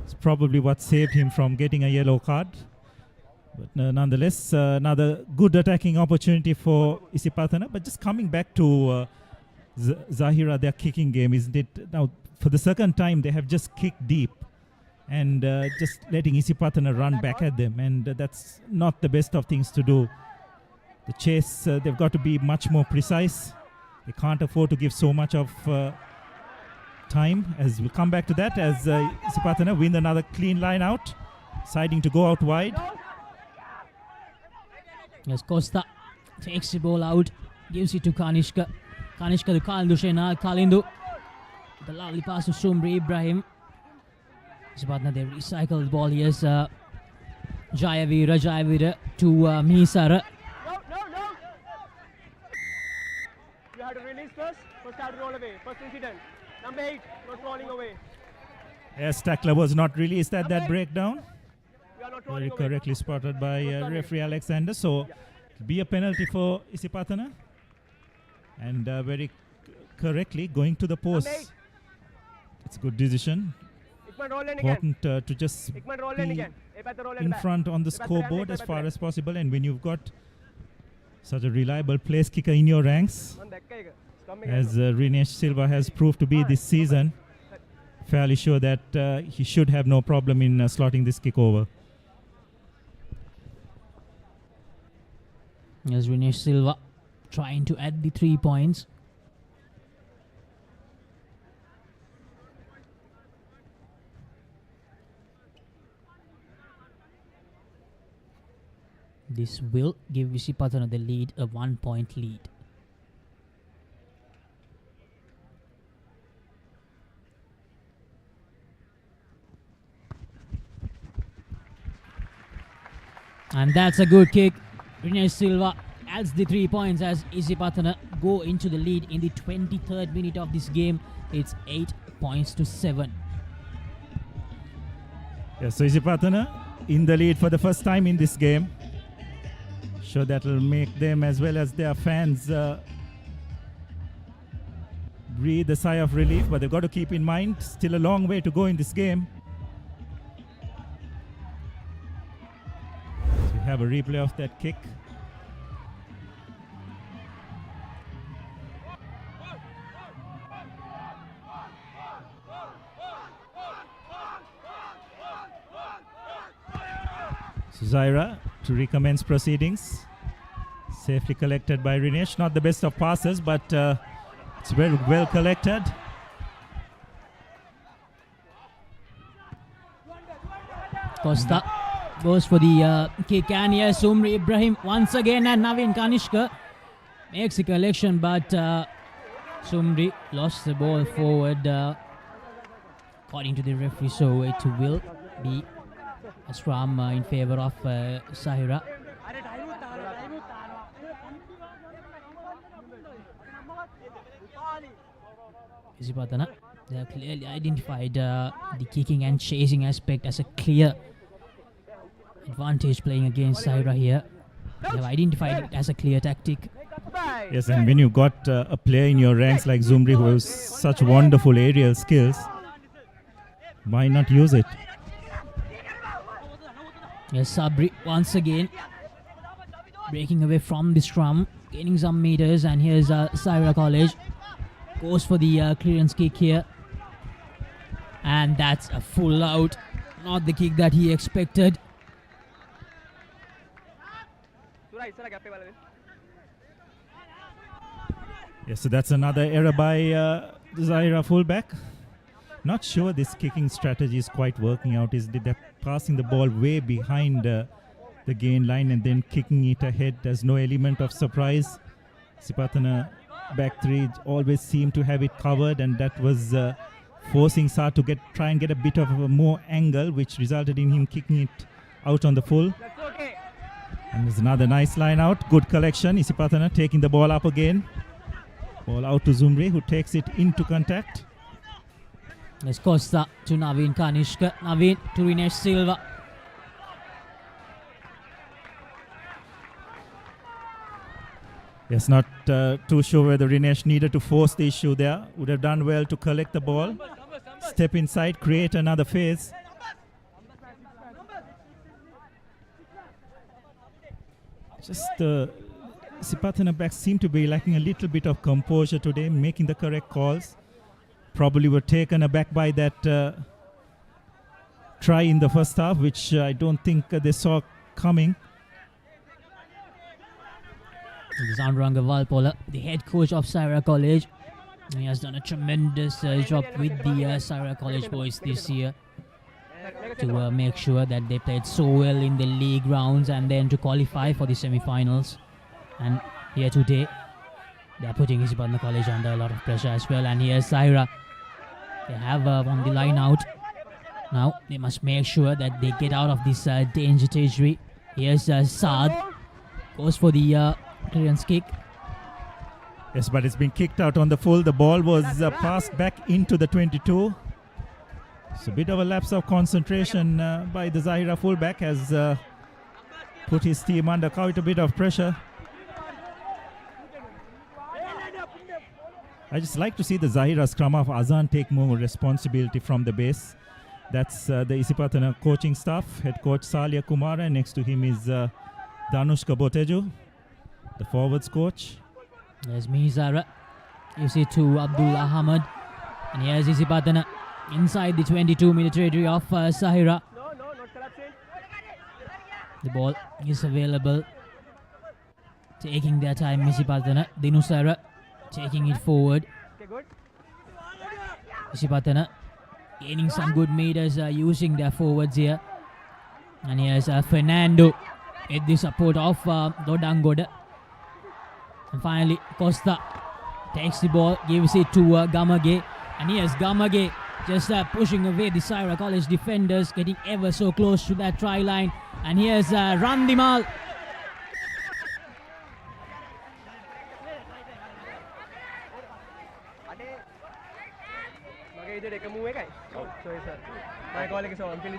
it's probably what saved him from getting a yellow card. But nonetheless, another good attacking opportunity for Isipathana. But just coming back to Zahira, their kicking game, isn't it? Now, for the second time, they have just kicked deep and just letting Isipathana run back at them. And that's not the best of things to do. The chase, they've got to be much more precise. They can't afford to give so much of time. As we'll come back to that, as Isipathana win another clean line out, deciding to go out wide. Yes, Costa takes the ball out, gives it to Kanishka. Kanishka to Kalindu Shena. Kalindu, the lovely pass to Sumri Ibrahim. Isipathana, they recycle the ball. Here's Jayavira to Misara. You have to release first have to roll away. First incident. Number 8, not rolling away. Yes, tackler was not released at that breakdown. You are not Very rolling away. correctly spotted by referee Alexander. So it'll be a penalty for Isipathana. And very correctly going to the post. Number 8. It's a good decision. Ikman roll in again. Important to just Ikman roll in be again. roll in in back. front on the Epatha scoreboard Epatha as far Epatha. as possible. And when you've got such a reliable place kicker in your ranks, One back, it's coming as in. Rinesh Silva has proved to be this season, fairly sure that he should have no problem in slotting this kick over. Yes, Rinesh Silva trying to add the 3 points. This will give Isipathana the lead, a 1 point lead. And that's a good kick. Rinesh Silva adds the 3 points as Isipathana go into the lead in the 23rd minute of this game. It's 8 points to 7. Yes, so Isipathana in the lead for the first time in this game. Sure, that will make them as well as their fans breathe a sigh of relief, but they've got to keep in mind still a long way to go in this game. So we have a replay of that kick. So Zahira to recommence proceedings. Safely collected by Rinesh. Not the best of passes, but it's very well collected. Costa goes for the kick, and here Sumri Ibrahim once again, and Naveen Kanishka makes a collection, but Sumri lost the ball forward according to the referee, so it will be a scrum in favor of Zahira. Isipathana, they have clearly identified the kicking and chasing aspect as a clear advantage playing against Zahira here. They have identified it as a clear tactic. Yes, and when you've got a player in your ranks like Zumri who has such wonderful aerial skills, why not use it? Yes, Sabri once again breaking away from the scrum, gaining some meters, and here's Zahira College. Goes for the clearance kick here. And that's a full out. Not the kick that he expected. Yes, so that's another error by the Zahira fullback. Not sure this kicking strategy is quite working out. They're passing the ball way behind the gain line and then kicking it ahead. There's no element of surprise. Isipathana back three always seemed to have it covered, and that was forcing Sa to try and get a bit of a more angle, which resulted in him kicking it out on the full. And there's another nice line out. Good collection. Isipathana taking the ball up again. Ball out to Zumri, who takes it into contact. It's Costa to Naveen Kanishka. Naveen to Rinesh Silva. Yes, not too sure whether Rinesh needed to force the issue there. Would have done well to collect the ball. Step inside, create another phase. Just Isipathana backs seem to be lacking a little bit of composure today, making the correct calls. Probably were taken aback by that try in the first half, which I don't think they saw coming. This is Anuranga Valpola, the head coach of Zahira College. He has done a tremendous job with the Zahira College boys this year to make sure that they played so well in the league rounds and then to qualify for the semi-finals. And here today, they are putting Isipathana College under a lot of pressure as well. And here's Zahira. They have won the line out. Now they must make sure that they get out of this danger territory. Here's Saad. Goes for the clearance kick. Yes, but it's been kicked out on the full. The ball was passed back into the 22. It's a bit of a lapse of concentration by the Zahira fullback, has put his team under quite a bit of pressure. I just like to see the Zahira scrum half Azan take more responsibility from the base. That's the Isipathana coaching staff. Head coach Salia Kumara. Next to him is Danushka Boteju, the forwards coach. There's Mizara. You see to Abdullah Ahmad. And here's Isipathana inside the 22-meter territory of Zahira. The ball is available. Taking their time, Isipathana. Dinusara taking it forward. Isipathana gaining some good meters using their forwards here. And here's Fernando with the support of Dodangoda. And finally, Costa takes the ball, gives it to Gamage. And here's Gamage just pushing away the Zahira College defenders, getting ever so close to that try line. And here's Randimal.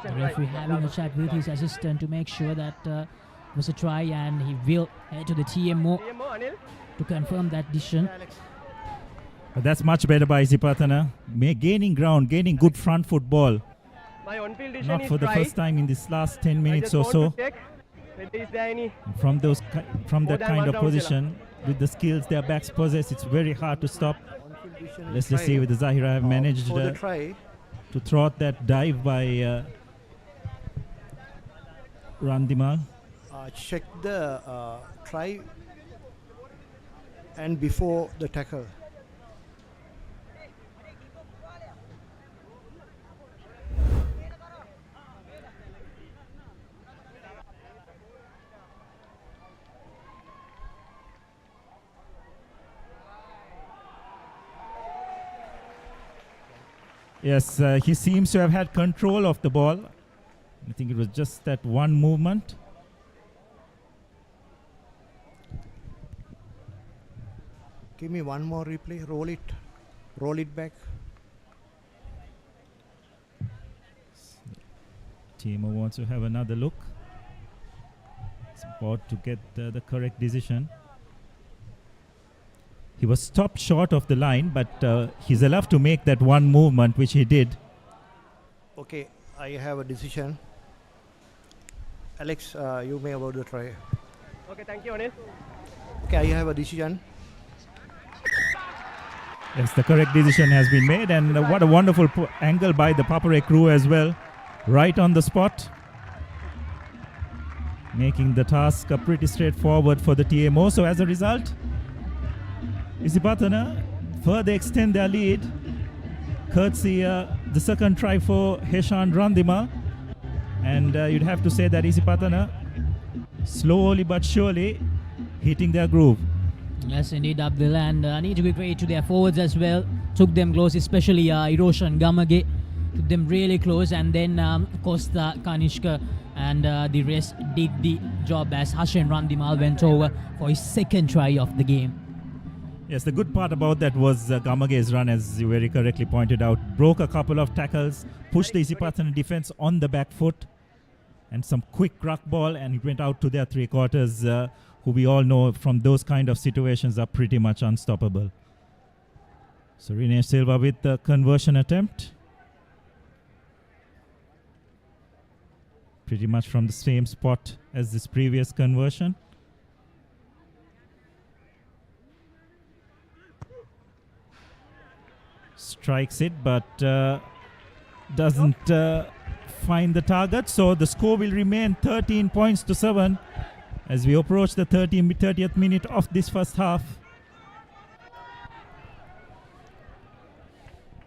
The referee having a chat with his assistant to make sure that it was a try, and he will head to the TMO to confirm that decision. But that's much better by Isipathana. Gaining ground, gaining good front football. Not for the first time in this last 10 minutes or so. From that kind of position, with the skills their backs possess, it's very hard to stop. Let's just see whether Zahira have managed to thwart that dive by Randimal. Check the try and before the tackle. Yes, he seems to have had control of the ball. I think it was just that one movement. Give me one more replay. Roll it back. Timo wants to have another look. It's about to get the correct decision. He was stopped short of the line, but he's allowed to make that one movement, which he did. Okay, I have a decision. Alex, you may about the try. Okay, thank you, Anil. Okay, I have a decision. Yes, the correct decision has been made, and what a wonderful angle by the Papare crew as well, right on the spot, making the task pretty straightforward for the TMO. So as a result, Isipathana further extend their lead, courtesy the second try for Heshan Randima, and you'd have to say that Isipathana slowly but surely hitting their groove. Yes, indeed, Abdul, and need to give credit to their forwards as well. Took them close, especially Hiroshan Gamage. Took them really close, and then Costa, Kanishka, and the rest did the job as Hashan Randimal went over for his second try of the game. Yes, the good part about that was Gamage's run, as you very correctly pointed out. Broke a couple of tackles, pushed the Isipathana defense on the back foot, and some quick ruck ball, and it went out to their three quarters, who we all know from those kind of situations are pretty much unstoppable. So Rene Silva with the conversion attempt. Pretty much from the same spot as this previous conversion. Strikes it, but doesn't find the target. So the score will remain 13 points to 7 as we approach the 30th minute of this first half.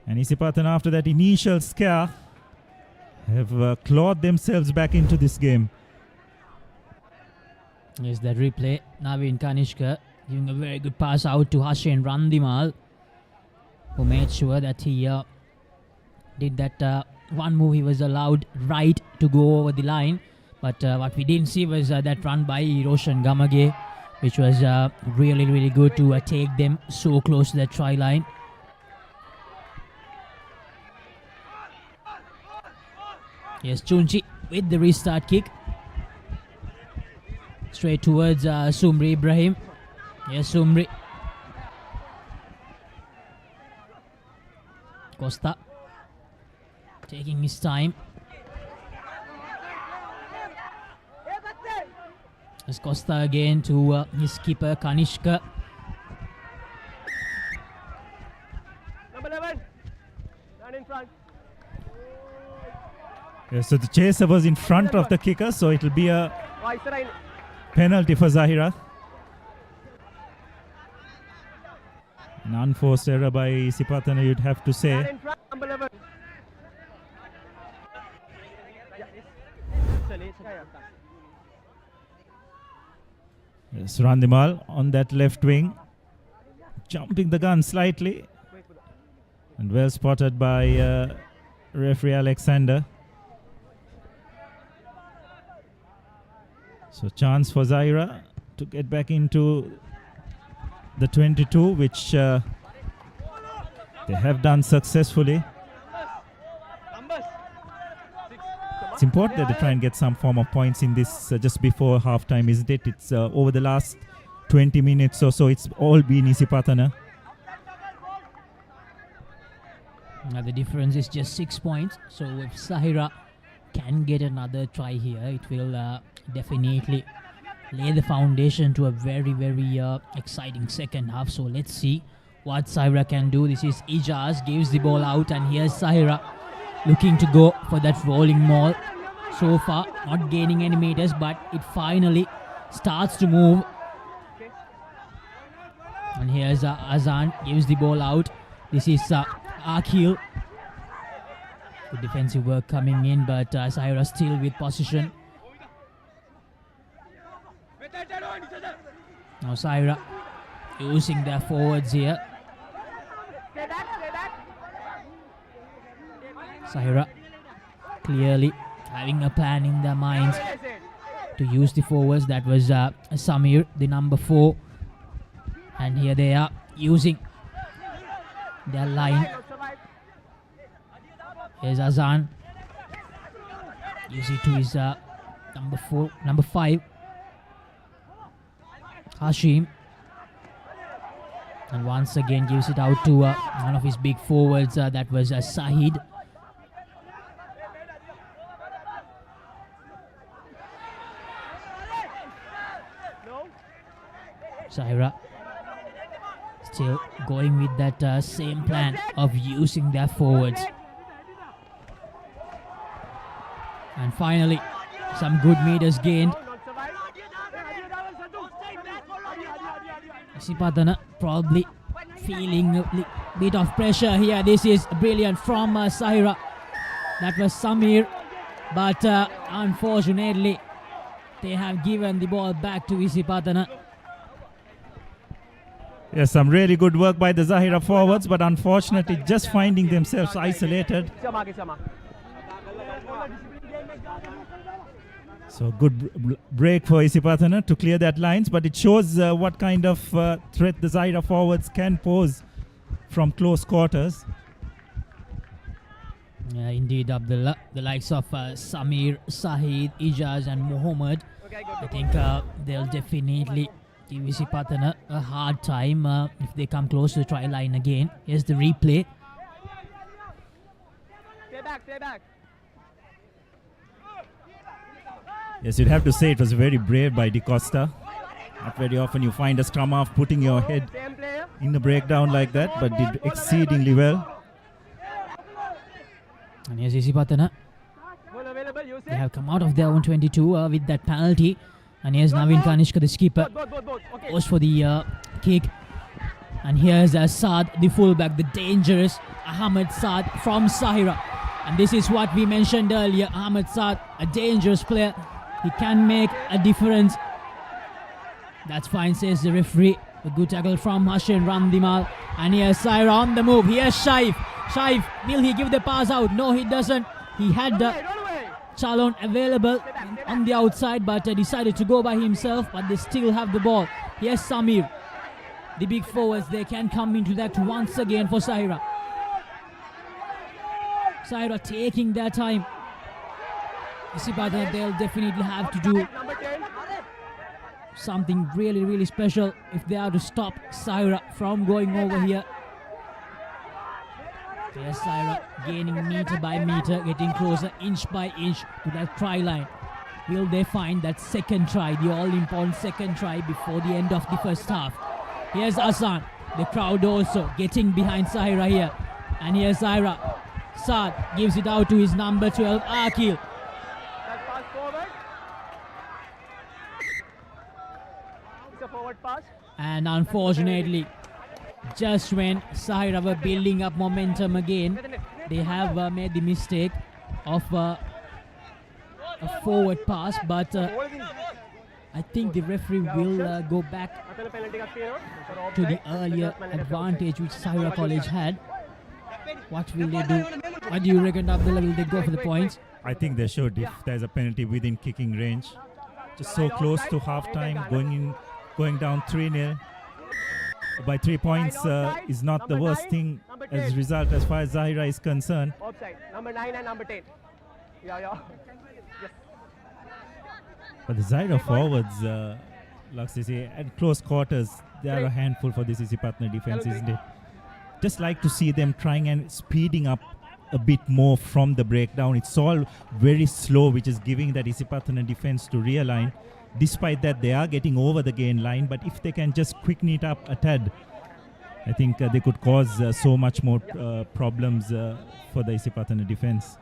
And Isipathana, after that initial scare, have clawed themselves back into this game. Yes, that replay. Naveen Kanishka giving a very good pass out to Hashan Randimal, who made sure that he did that one move he was allowed right to go over the line. But what we didn't see was that run by Hiroshan Gamage, which was really, really good to take them so close to the try line. Yes, Chunchi with the restart kick. Straight towards Sumri Ibrahim. Yes, Sumri. Costa taking his time. As Costa again to his keeper Kanishka. Number 11, run in front. Yeah, so the chaser was in front of the kicker, so it will be a Viceroy. penalty for Zahira. An unforced error by Isipathana, you'd have to Run say. in front, number 11. Yes, Randimal on that left wing, jumping the gun slightly, and well spotted by referee Alexander. So chance for Zahira to get back into the 22, which they have done successfully. It's important that they try and get some form of points in this just before halftime, isn't it? It's over the last 20 minutes or so, it's all been Isipathana. Now the difference is just 6 points. So if Zahira can get another try here, it will definitely lay the foundation to a very, very exciting second half. So let's see what Zahira can do. This is Ijaz, gives the ball out, and here's Zahira looking to go for that rolling maul. So far, not gaining any meters, but it finally starts to move. And here's Azan, gives the ball out. This is Akhil. Good defensive work coming in, but Zahira still with possession. Now Zahira using their forwards here. Zahira clearly having a plan in their minds to use the forwards. That was Samir, the number 4. And here they are using their line. Here's Azan. Gives it to his number 5. Hashim. And once again gives it out to one of his big forwards. That was Sahid. Zahira Still going with that same plan of using their forwards. And finally, some good meters gained. Isipathana probably feeling a bit of pressure here. This is brilliant from Zahira. That was Samir, but unfortunately they have given the ball back to Isipathana. Yes, some really good work by the Zahira forwards, but unfortunately just finding themselves isolated. So good break for Isipathana to clear that lines, but it shows what kind of threat the Zahira forwards can pose from close quarters. Yeah, indeed, Abdullah. The likes of Samir, Sahid, Ijaz and Muhammad. I think they'll definitely give Isipathana a hard time if they come close to the try line again. Here's the replay. Stay back. Yes, you'd have to say it was very brave by De Costa. Not very often you find a scrum half putting your head in the breakdown like that, but did exceedingly well. And here's Isipathana. They have come out of their own 22 with that penalty. And here's Naveen Kanishka, the skipper, goes for the kick. And here's Saad, the fullback, the dangerous Ahmed Saad from Zahira. And this is what we mentioned earlier. Ahmed Saad, a dangerous player. He can make a difference. That's fine, says the referee. A good tackle from Hashin Randimal. And here's Zahira on the move. Here's Shaif. Shaif, will he give the pass out? No, he doesn't. He had the Chalon available on the outside, but decided to go by himself, but they still have the ball. Here's Samir. The big forwards, they can come into that once again for Zahira. Zahira taking their time. Isipathana, they'll definitely have to do something really, really special if they are to stop Zahira from going over here. There's Zahira gaining meter by meter, getting closer inch by inch to that try line. Will they find that second try, the all-important second try before the end of the first half? Here's Hassan, the crowd also getting behind Zahira here. And here's Zahira. Saad gives it out to his number 12, Akil. It's a forward pass. And unfortunately, just when Zahira were building up momentum again, they have made the mistake of a forward pass, but I think the referee will go back to the earlier advantage which Zahira College had. What will they do? What do you reckon, Abdullah? Will they go for the points? I think they should if there's a penalty within kicking range. Just so close to half-time, going down 3-0. By 3 points is not the worst thing as a result as far as Zahira is concerned. Offside, number 9 and number 10. Yeah. Yes. But the Zahira forwards, Laksisi, at close quarters, they are a handful for this Isipathana defense, isn't it? Just like to see them trying and speeding up a bit more from the breakdown. It's all very slow, which is giving that Isipathana defense to realign. Despite that, they are getting over the gain line, but if they can just quicken it up a tad, I think they could cause so much more problems for the Isipathana defense.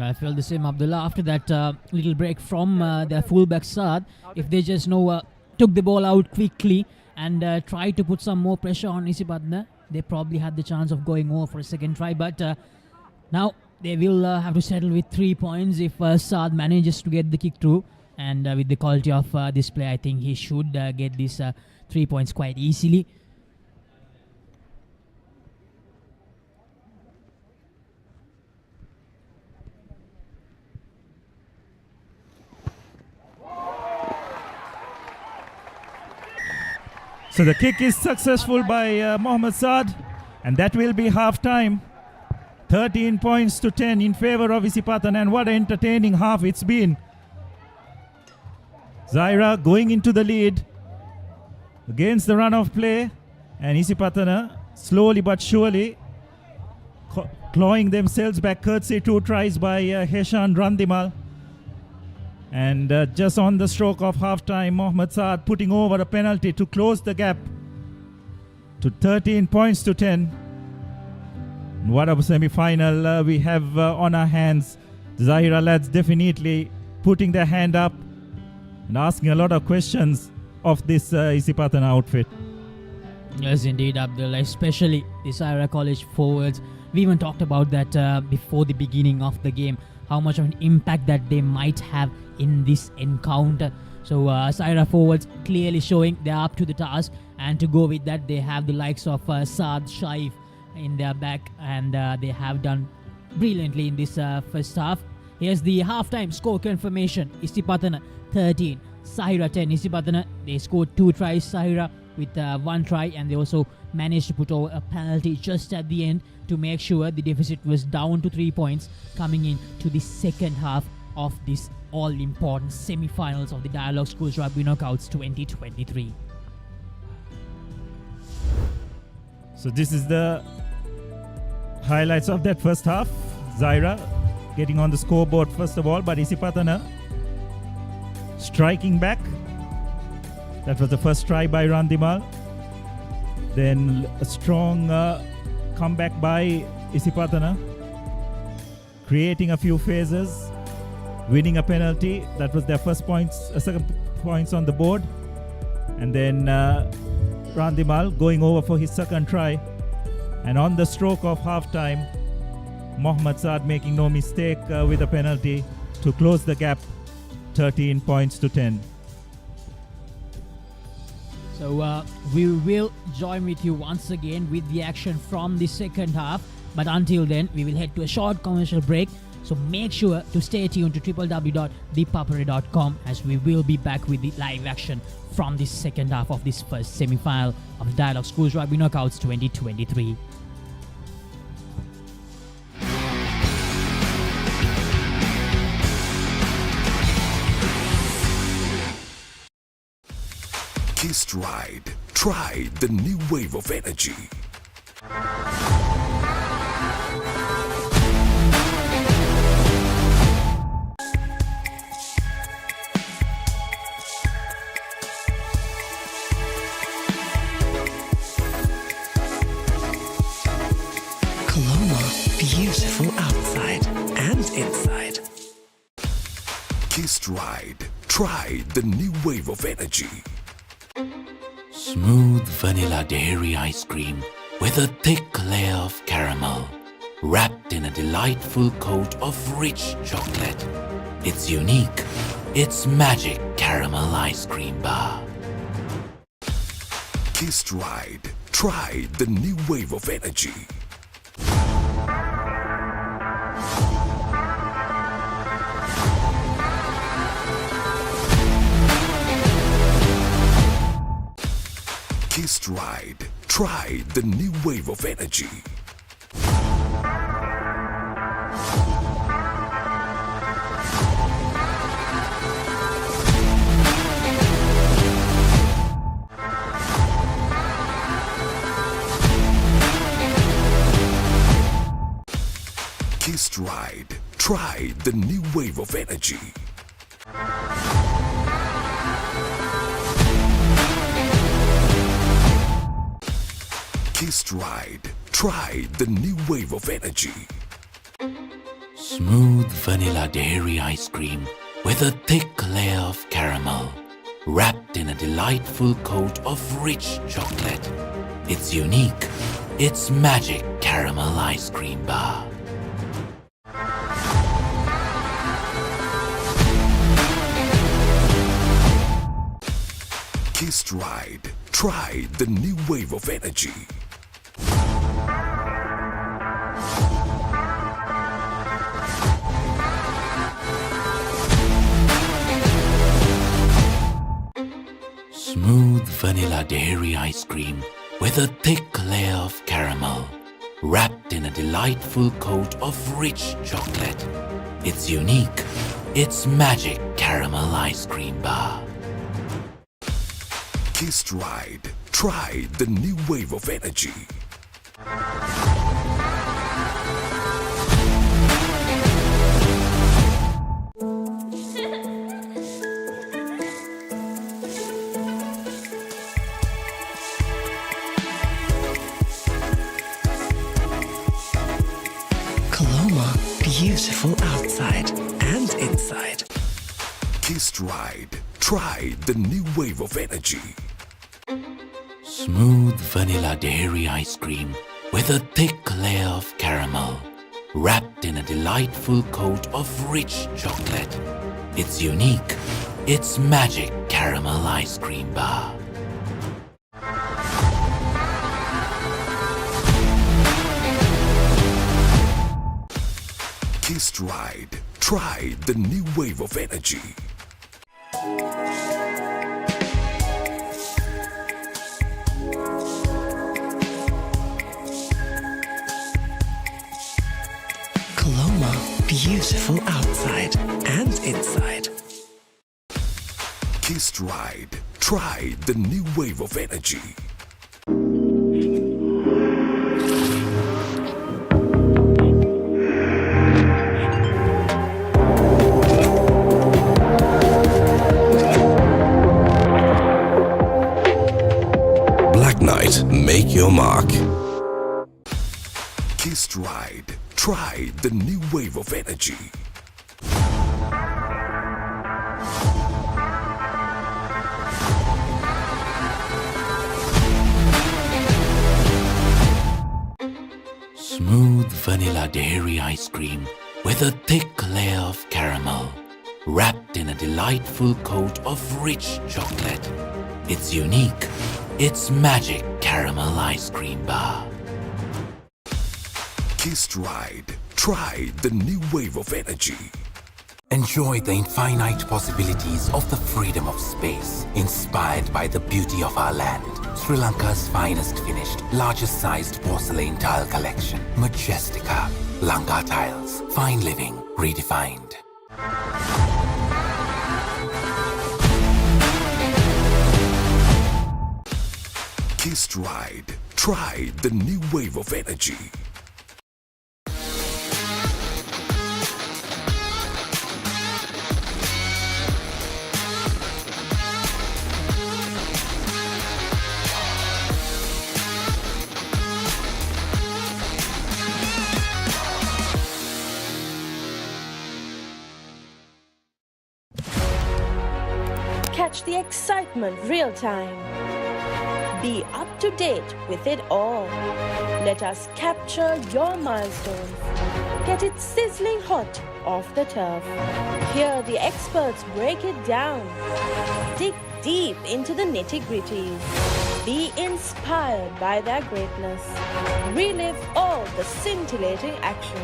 I feel the same, Abdullah. After that little break from their fullback Saad, if they just took the ball out quickly and tried to put some more pressure on Isipathana, they probably had the chance of going over for a second try. But now they will have to settle with 3 points if Saad manages to get the kick through. And with the quality of this play, I think he should get these 3 points quite easily. So the kick is successful by Mohammad Saad, and that will be half-time. 13 points to 10 in favor of Isipathana, and what an entertaining half it's been. Zahira going into the lead against the run of play, and Isipathana slowly but surely clawing themselves back, courtesy 2 tries by Heshan Randimal. And just on the stroke of half-time, Mohammad Saad putting over a penalty to close the gap. to 13 points to 10. What a semi-final we have on our hands. Zahira lads definitely putting their hand up and asking a lot of questions of this Isipathana outfit. Yes, indeed, Abdul, especially the Zahira College forwards. We even talked about that before the beginning of the game, how much of an impact that they might have in this encounter. So Zahira forwards clearly showing they're up to the task, and to go with that, they have the likes of Saad Shaif in their back, and they have done brilliantly in this first half. Here's the halftime score confirmation. Isipathana 13, Zahira 10. Isipathana, they scored 2 tries, Zahira with 1 try, and they also managed to put over a penalty just at the end to make sure the deficit was down to 3 points coming in to the second half of this all-important semi-finals of the Dialog Schools Rugby Knockouts 2023. So this is the highlights of that first half. Zahira getting on the scoreboard first of all, but Isipathana striking back. That was the first try by Randimal. Then a strong comeback by Isipathana, creating a few phases, winning a penalty. That was their first points, second points on the board. And then Randimal going over for his second try. And on the stroke of half-time, Mohammad Saad making no mistake with a penalty to close the gap, 13 points to 10. So we will join with you once again with the action from the second half. But until then, we will head to a short commercial break. So make sure to stay tuned to www.thepapare.com, as we will be back with the live action from the second half of this first semi-final of the Dialog Schools Rugby Knockouts 2023. Kiss Ride. Try the new wave of energy. Coloma, beautiful outside and inside. Kiss Ride. Try the new wave of energy. Smooth vanilla dairy ice cream with a thick layer of caramel, wrapped in a delightful coat of rich chocolate. It's unique. It's magic caramel ice cream bar. Kiss Ride. Try the new wave of energy. Kiss Ride. Try the new wave of energy. Kiss Ride. Try the new wave of energy. Kiss Ride. Try the new wave of energy. Smooth vanilla dairy ice cream with a thick layer of caramel, wrapped in a delightful coat of rich chocolate. It's unique. It's magic caramel ice cream bar. Kiss Ride. Try the new wave of energy. Smooth vanilla dairy ice cream with a thick layer of caramel, wrapped in a delightful coat of rich chocolate. It's unique. It's magic caramel ice cream bar. Kiss Ride. Try the new wave of energy. Coloma, beautiful outside and inside. Kissed Ride. Try the new wave of energy. Smooth vanilla dairy ice cream with a thick layer of caramel, wrapped in a delightful coat of rich chocolate. It's unique. It's magic caramel ice cream bar. Kissed Ride. Try the new wave of energy. Coloma, beautiful outside and inside. Kissed Ride. Try the new wave of energy. Black Knight, make your mark. Kissed Ride. Try the new wave of energy. Smooth vanilla dairy ice cream with a thick layer of caramel, wrapped in a delightful coat of rich chocolate. It's unique. It's magic caramel ice cream bar. Kissed Ride. Try the new wave of energy. Enjoy the infinite possibilities of the freedom of space, inspired by the beauty of our land. Sri Lanka's finest finished, largest sized porcelain tile collection. Majestica. Lanka Tiles. Fine living redefined. Kissed Ride. Try the new wave of energy. Catch the excitement real time. Be up to date with it all. Let us capture your milestones. Get it sizzling hot off the turf. Hear the experts break it down. Dig deep into the nitty-gritties. Be inspired by their greatness. Relive all the scintillating action.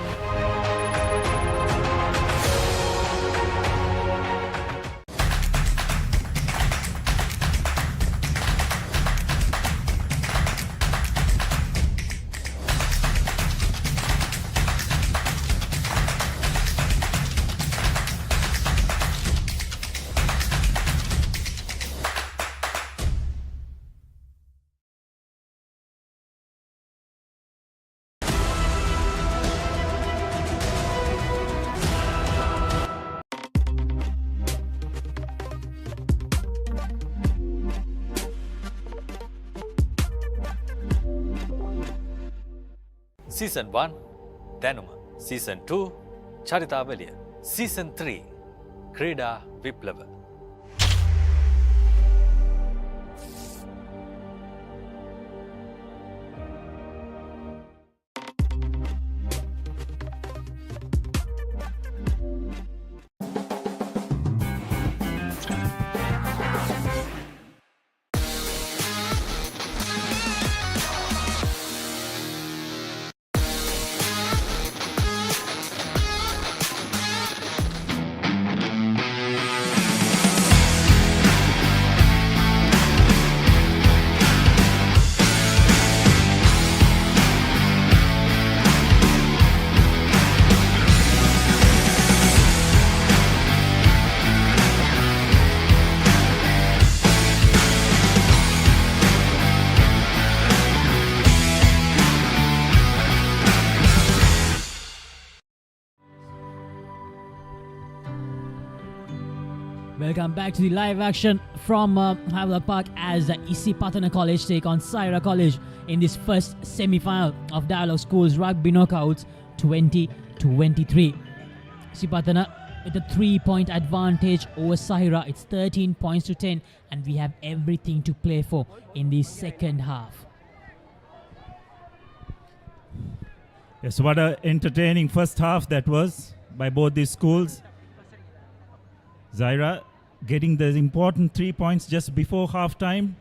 Season 1 දැනුම Season 2 චරිතාවලිය Season 3 ක්‍රීඩා විප්ලව Welcome back to the live action from Havelock Park as Isipathana College take on Zahira College in this first semi-final of Dialog Schools Rugby Knockouts 20-23. Isipathana with a 3-point advantage over Zahira. It's 13 points to 10, and we have everything to play for in the second half. Yes, what an entertaining first half that was by both these schools. Zahira getting the important 3 points just before halftime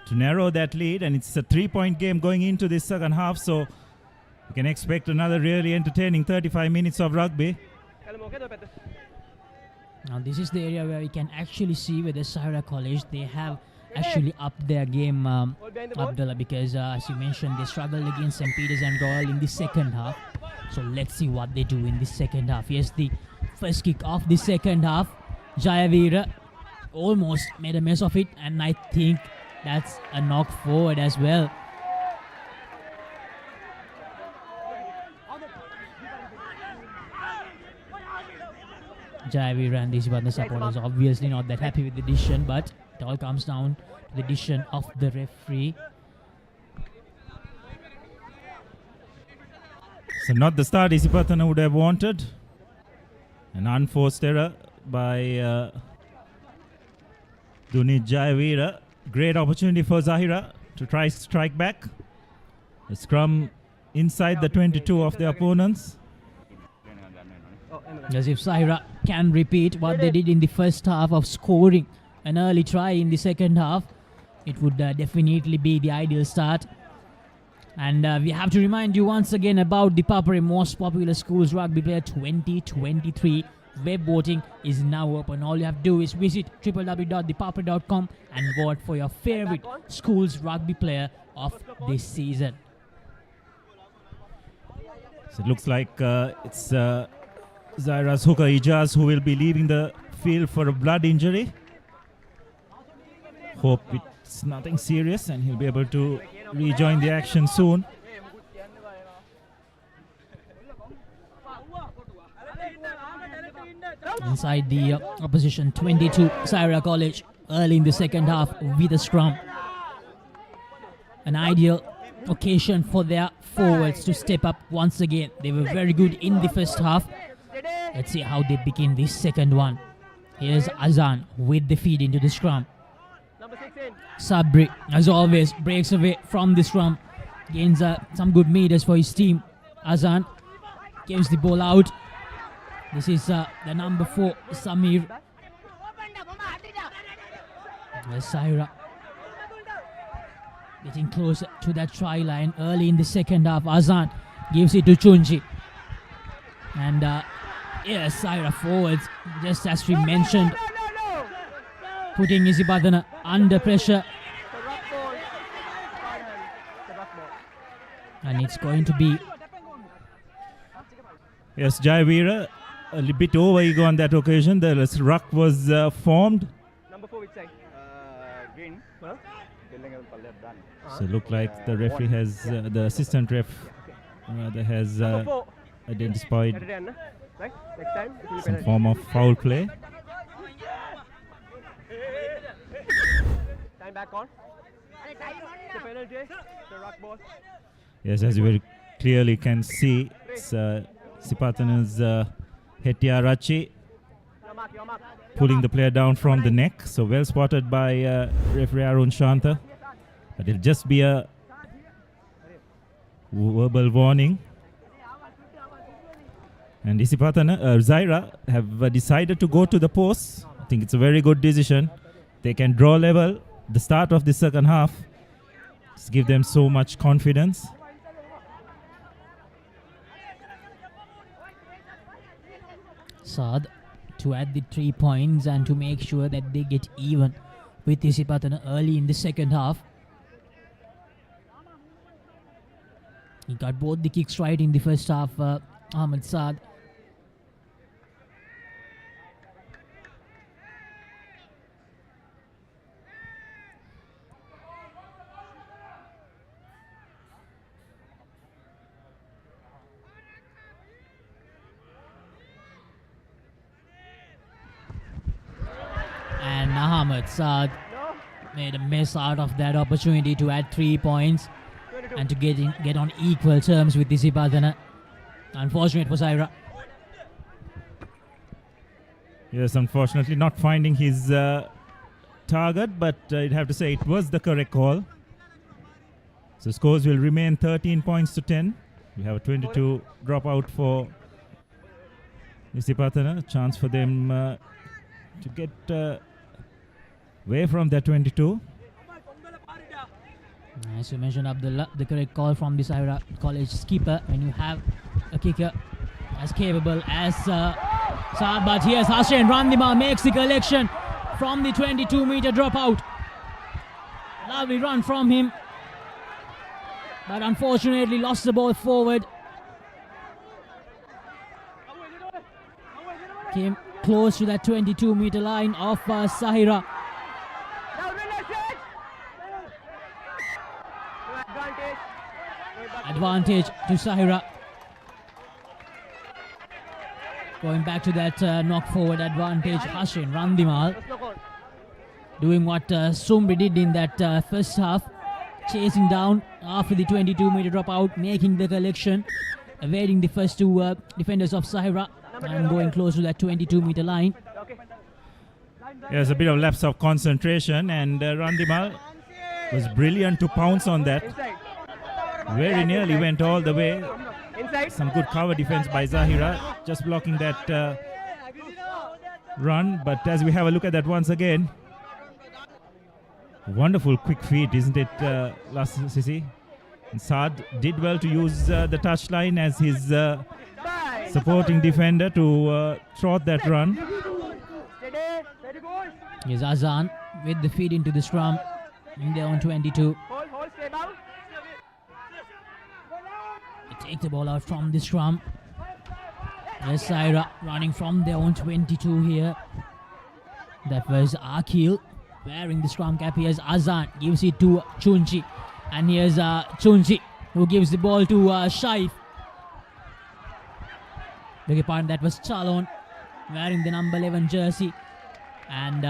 to narrow that lead, and it's a 3-point game going into this second half, so you can expect another really entertaining 35 minutes of rugby. Now this is the area where we can actually see whether Zahira College, they have actually upped their game, Abdullah, because as you mentioned, they struggled against St. Peter's and Royal in the second half. So let's see what they do in the second half. Here's the first kick of the second half. Jayavira almost made a mess of it, and I think that's a knock forward as well. Jayavira and the Isipathana supporters obviously not that happy with the decision, but it all comes down to the decision of the referee. So not the start Isipathana would have wanted. An unforced error by Dunit Jayavira. Great opportunity for Zahira to try strike back. A scrum inside the 22 of the opponents. As if Zahira can repeat what they did in the first half of scoring an early try in the second half, it would definitely be the ideal start. And we have to remind you once again about the Papare Most Popular Schools Rugby Player 2023. Web voting is now open. All you have to do is visit www.thepapare.com and vote for your favorite schools rugby player of this season. So it looks like it's Zahira's hooker Ijaz who will be leaving the field for a blood injury. Hope it's nothing serious and he'll be able to rejoin the action soon. Inside the opposition 22, Zahira College early in the second half with a scrum. An ideal occasion for their forwards to step up once again. They were very good in the first half. Let's see how they begin this second one. Here's Azan with the feed into the scrum. Sabri, as always, breaks away from the scrum. Gains some good meters for his team. Azan gives the ball out. This is the number 4, Samir. Zahira getting closer to that try line early in the second half. Azan gives it to Chunji. And yes, Zahira forwards, just as we mentioned, putting Isipathana under pressure. And it's going to be... Yes, Jayavira a little bit over ego on that occasion. The ruck was formed. Number 4 which side? Green. So it looked like the referee has, the assistant ref rather has identified some form of foul play. Time back on. The penalty. The ruck ball. Yes, as you very clearly can see, it's Isipathana's Hetia Rachi pulling the player down from the neck. So well spotted by referee Arun Shanta. But it'll just be a verbal warning. And Isipathana, Zahira have decided to go to the post. I think it's a very good decision. They can draw level the start of the second half. Just give them so much confidence. Saad to add the 3 points and to make sure that they get even with Isipathana early in the second half. He got both the kicks right in the first half, Ahmed Saad. And Ahmed Saad made a mess out of that opportunity to add 3 points and to get on equal terms with Isipathana. Unfortunate for Zahira. Yes, unfortunately not finding his target, but I'd have to say it was the correct call. So scores will remain 13 points to 10. We have a 22 dropout for Isipathana. A chance for them to get away from that 22. As you mentioned, Abdullah, the correct call from the Zahira College skipper when you have a kicker as capable as Saad. But here's Hussein Randimal makes the collection from the 22-meter dropout. Lovely run from him, but unfortunately lost the ball forward. Came close to that 22-meter line of Zahira. Advantage to Zahira. Going back to that knock forward advantage, Hussein Randimal doing what Sumri did in that first half, chasing down after the 22-meter dropout, making the collection, evading the first two defenders of Zahira and going close to that 22-meter line. There's a bit of lapse of concentration, and Randimal was brilliant to pounce on that. Very nearly went all the way. Some good cover defense by Zahira, just blocking that run. But as we have a look at that once again, wonderful quick feet, isn't it, Sisi? And Saad did well to use the touchline as his supporting defender to trot that run. Here's Azan with the feed into the scrum in their own 22. They take the ball out from the scrum. There's Zahira running from their own 22 here. That was Akil wearing the scrum cap. Here's Azan, gives it to Chunchi. And here's Chunchi, who gives the ball to Shaif. Beg your pardon, that was Chalon wearing the number 11 jersey. And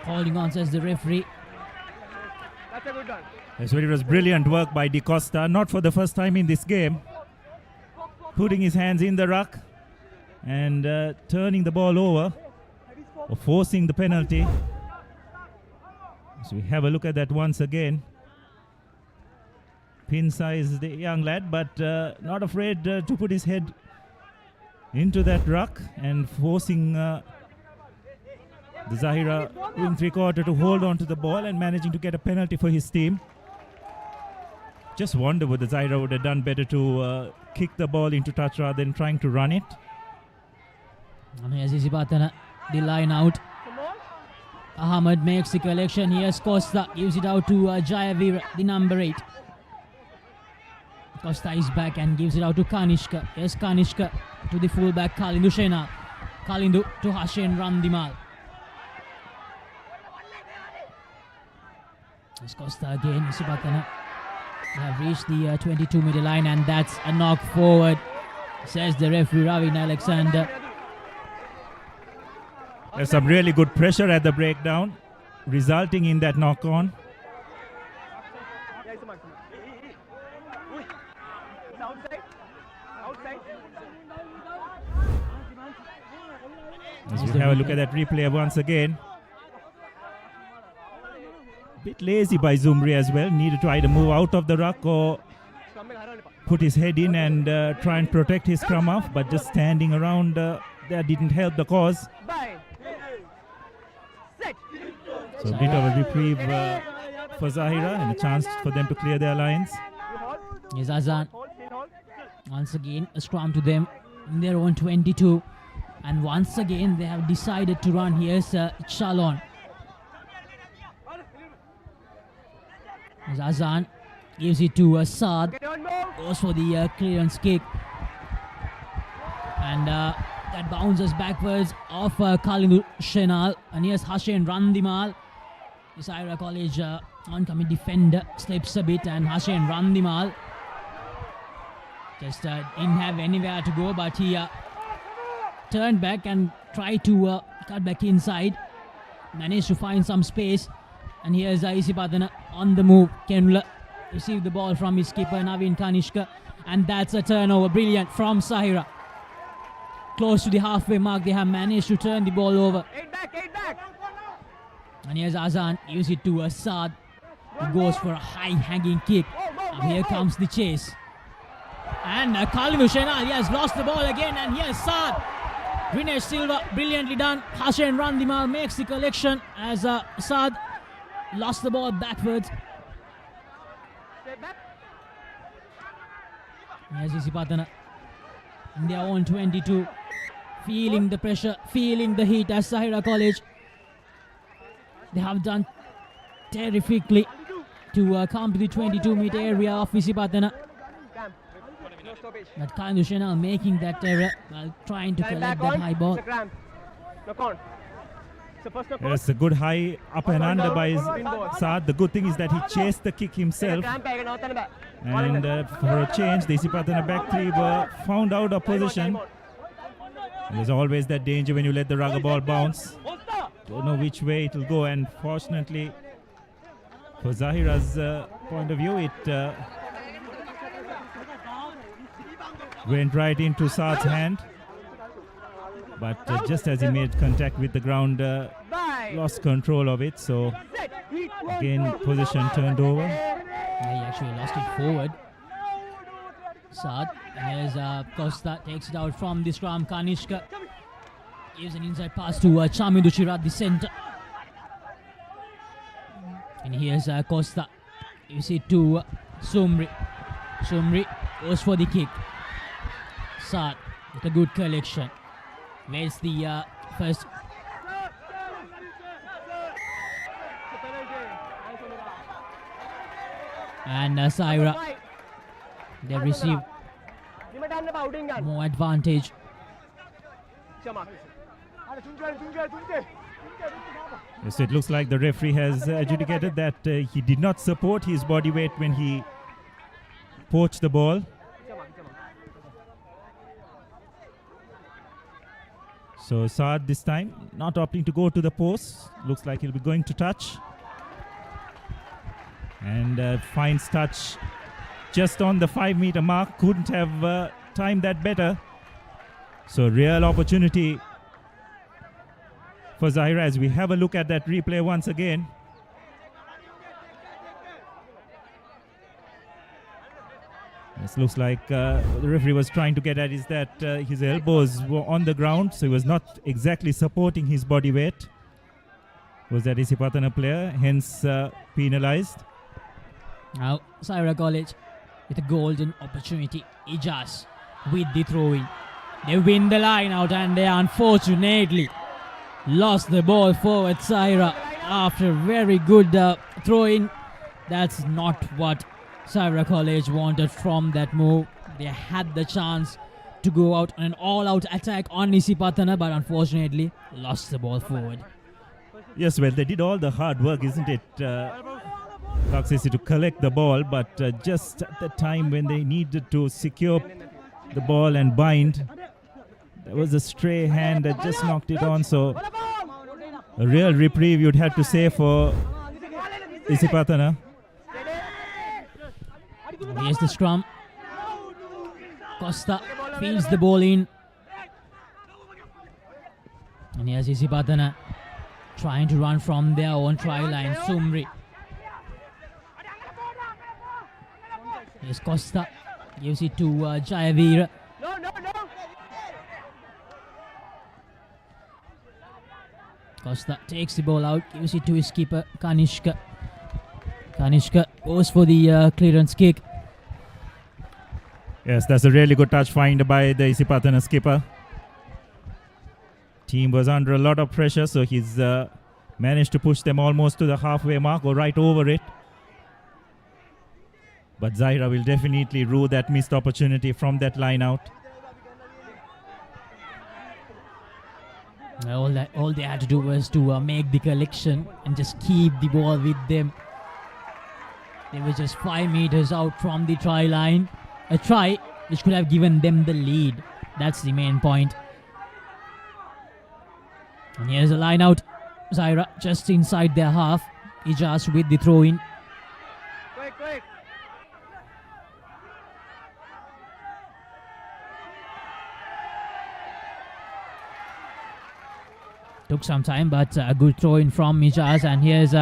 holding on, says the referee. That's a good one. So it was brilliant work by Di Costa, not for the first time in this game. Putting his hands in the ruck and turning the ball over, or forcing the penalty. So we have a look at that once again. Pin-sized young lad, but not afraid to put his head into that ruck and forcing the Zahira wing three-quarter to hold on to the ball and managing to get a penalty for his team. Just wonder whether Zahira would have done better to kick the ball into touch rather than trying to run it. And here's Isipathana, the line out. Ahmed makes the collection. Here's Costa, gives it out to Jayavira, the number 8. Costa is back and gives it out to Kanishka. Here's Kanishka to the fullback Kalindu Shena. Kalindu to Hussein Randimal. Here's Costa again. Isipathana have reached the 22-meter line, and that's a knock forward, says the referee Ravin Alexander. There's some really good pressure at the breakdown, resulting in that knock on. As we have a look at that replay once again. Bit lazy by Zumri as well. Needed to either move out of the ruck or put his head in and try and protect his scrum off, but just standing around there didn't help the cause. So a bit of a reprieve for Zahira and a chance for them to clear their lines. Here's Azan. Once again, a scrum to them in their own 22. And once again, they have decided to run. Here's Chalon. Here's Azan. Gives it to Saad. Goes for the clearance kick. And that bounces backwards off Kalindu Shenal. And here's Hussein Randimal. The Zahira College oncoming defender slips a bit, and Hussein Randimal just didn't have anywhere to go, but he turned back and tried to cut back inside. Managed to find some space. And here's Isipathana on the move. Kenula received the ball from his skipper Navin Kanishka. And that's a turnover. Brilliant from Zahira. Close to the halfway mark, they have managed to turn the ball over. 8 back, 8 back. And here's Azan, use it to Saad, who goes for a high-hanging kick. And here comes the chase. And Kalinu Shenal, he has lost the ball again, and here's Saad. Vinesh Silva, brilliantly done. Hassan Randimal makes the collection as Saad lost the ball backwards. Here's Isipathana in their own 22, feeling the pressure, feeling the heat as Zahira College. They have done terrifically to come to the 22-meter area of Isipathana. But Khandu Shenal making that error while trying to collect that high ball. Yes, a good high up and under by Saad. The good thing is that he chased the kick himself. And for a change, the Isipathana back three were found out of position. And there's always that danger when you let the rugger ball bounce. Don't know which way it will go, and fortunately for Zahira's point of view, it went right into Saad's hand. But just as he made contact with the ground, lost control of it. So again, position turned over. Yeah, he actually lost it forward. Saad, and here's Costa, takes it out from the scrum. Kanishka gives an inside pass to Chamidu Chira at the centre. And here's Costa, gives it to Sumri. Sumri goes for the kick. Saad with a good collection. Where's the first? And Zahira, they receive more advantage. Yes, it looks like the referee has adjudicated that he did not support his body weight when he poached the ball. So Saad this time not opting to go to the post. Looks like he'll be going to touch. And finds touch just on the 5-meter mark. Couldn't have timed that better. So real opportunity for Zahira as we have a look at that replay once again. This looks like the referee was trying to get at is that his elbows were on the ground, so he was not exactly supporting his body weight. Was that Isipathana player, hence penalized. Now Zahira College with a golden opportunity. Ijaz with the throw-in. They win the line out, and they unfortunately lost the ball forward. Zahira after a very good throw-in. That's not what Zahira College wanted from that move. They had the chance to go out on an all-out attack on Isipathana, but unfortunately lost the ball forward. Yes, well, they did all the hard work, isn't it, Laksisi, to collect the ball, but just at the time when they needed to secure the ball and bind, there was a stray hand that just knocked it on. So a real reprieve, you'd have to say, for Isipathana. Here's the scrum. Costa feeds the ball in. And here's Isipathana trying to run from their own try line. Sumri. Here's Costa. Gives it to Jayavir. Costa takes the ball out. Gives it to his keeper, Kanishka. Kanishka goes for the clearance kick. Yes, that's a really good touch find by the Isipathana skipper. Team was under a lot of pressure, so he's managed to push them almost to the halfway mark or right over it. But Zahira will definitely rue that missed opportunity from that line out. All they had to do was to make the collection and just keep the ball with them. They were just 5 meters out from the try line. A try which could have given them the lead. That's the main point. And here's a line out. Zahira just inside their half. Ijaz with the throw in. Took some time, but a good throw in from Mijaz. And here's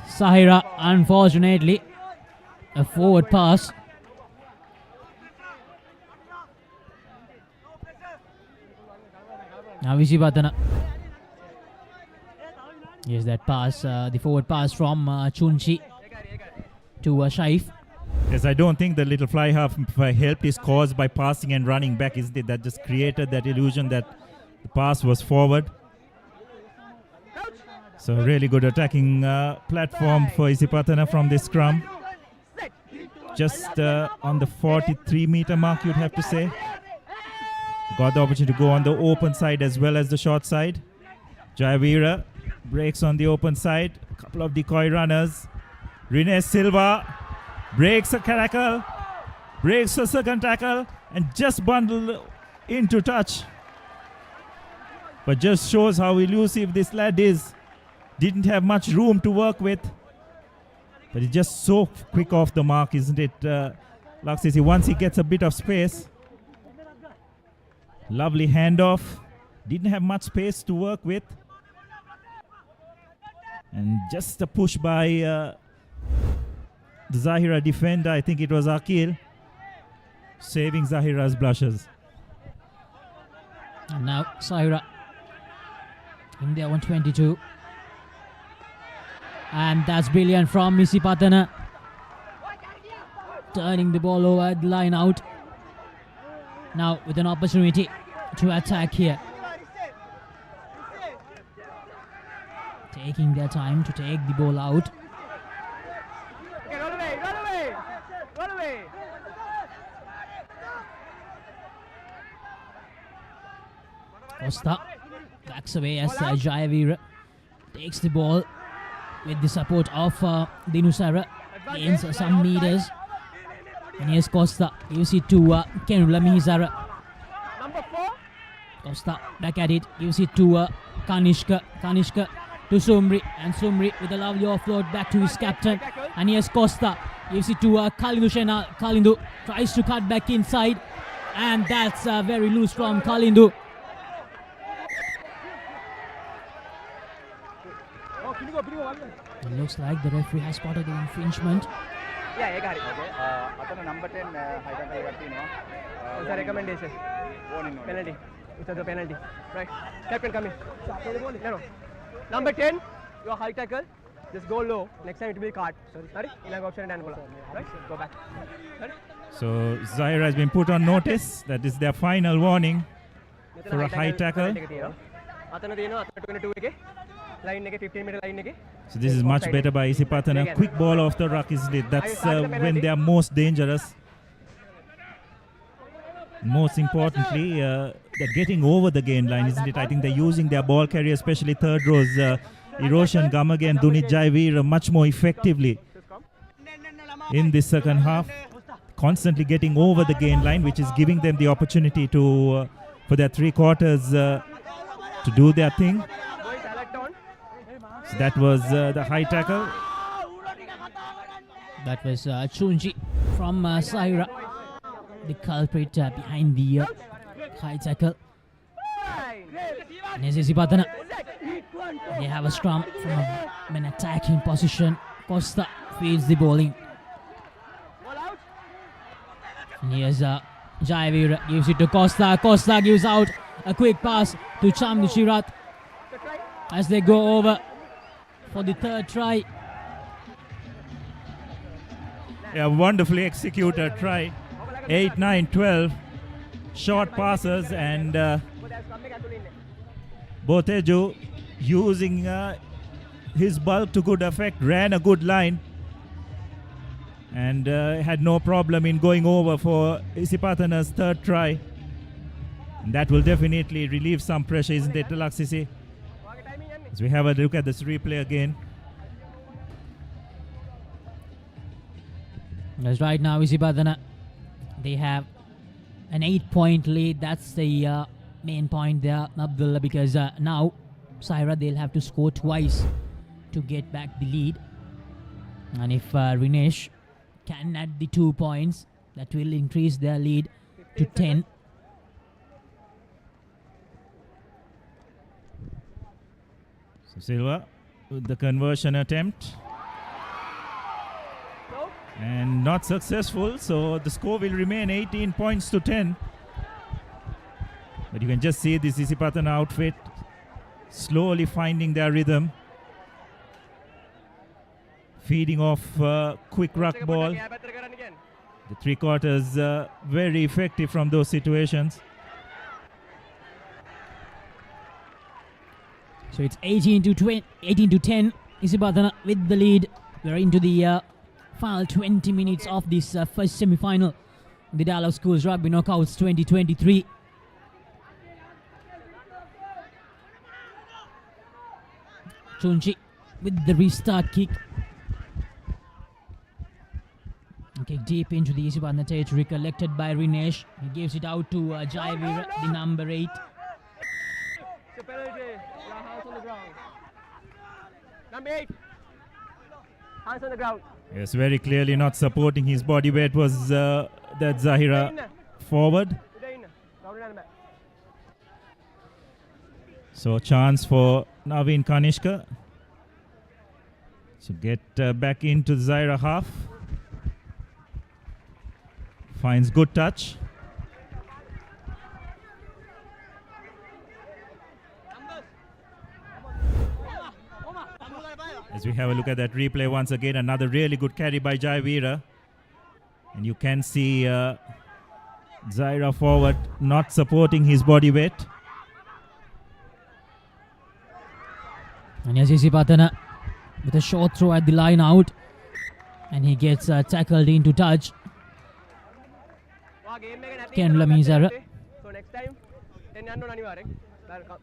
Zahira, unfortunately. A forward pass. Now Isipathana. Here's that pass, the forward pass from Chunchi to Shaif. Yes, I don't think the little fly half helped his cause by passing and running back. That just created that illusion that the pass was forward. So really good attacking platform for Isipathana from this scrum. Just on the 43-meter mark, you'd have to say. Got the opportunity to go on the open side as well as the short side. Zahira breaks on the open side. A couple of decoy runners. Rene Silva breaks a tackle. Breaks a second tackle. And just bundled into touch. But just shows how elusive this lad is. Didn't have much room to work with. But he's just so quick off the mark, isn't it, Laksisi? Once he gets a bit of space. Lovely handoff. Didn't have much space to work with. And just a push by the Zahira defender. I think it was Akil. Saving Zahira's blushes. And now Zahira in their 122. And that's brilliant from Isipathana. Turning the ball over the line out. Now with an opportunity to attack here. Taking their time to take the ball out. Okay, run away, run away, run away. Costa backs away as Zahira takes the ball with the support of Dinusara. Gains some meters. And here's Costa. Gives it to Kenula Mihizara. Number 4. Costa back at it. Gives it to Kanishka. Kanishka to Sumri. And Sumri with a lovely offload back to his captain. And here's Costa. Gives it to Kalindu Shena. Kalindu tries to cut back inside. And that's very loose from Kalindu. It looks like the referee has spotted the infringement. Yeah, I got it. Okay. Number 10 it's a recommendation. Penalty. It's a penalty. Right. Captain, come in. No. Number 10, your high tackle. Just go low. Next time it will be card. Sorry. Option and right? Go back. Sorry. So Zahira has been put on notice. That is their final warning for a high tackle. So this is much better by Isipathana. Quick ball off the ruck, isn't it? That's when they are most dangerous. Most importantly, they're getting over the gain line, isn't it? I think they're using their ball carrier, especially third rows, Eroshan Gamage and Dunit Jaivir, much more effectively in this second half. Constantly getting over the gain line, which is giving them the opportunity to, for their three quarters, to do their thing. So that was the high tackle. That was Chunji from Zahira, the culprit behind the high tackle. And here's Isipathana. They have a scrum from an attacking position. Costa feeds the ball in. And here's Jaivir, gives it to Costa. Costa gives out a quick pass to Chamduchirat as they go over for the third try. Yeah, wonderfully executed try. 8, 9, 12. Short passes and Boteju using his bulk to good effect. Ran a good line. And had no problem in going over for Isipathana's third try. And that will definitely relieve some pressure, isn't it, Laksisi? As we have a look at this replay again. Because right now, Isipathana, they have an 8-point lead. That's the main point there, Abdullah, because now Zahira, they'll have to score twice to get back the lead. And if Rinesh can add the 2 points, that will increase their lead to 10. So Silva with the conversion attempt. And not successful, so the score will remain 18 points to 10. But you can just see this Isipathana outfit slowly finding their rhythm. Feeding off quick ruck ball. The three quarters very effective from those situations. So it's 18 to 10. Isipathana with the lead. We're into the final 20 minutes of this first semi-final. The Dialog Schools Rugby Knockouts 2023. Chunchi with the restart kick. Kick deep into the Isipathana territory, collected by Rinesh. He gives it out to Jayveer, the number 8. It's a penalty. Yeah, hands on the ground. Number 8. Hands on the ground. Yes, very clearly not supporting his body weight was that Zahira forward. So chance for Naveen Kanishka to get back into the Zahira half. Finds good touch. As we have a look at that replay once again, another really good carry by Jayveer. And you can see Zahira forward not supporting his body weight. And here's Isipathana with a short throw at the line out. And he gets tackled into touch. Ken Lamizara. So next time, 10 yard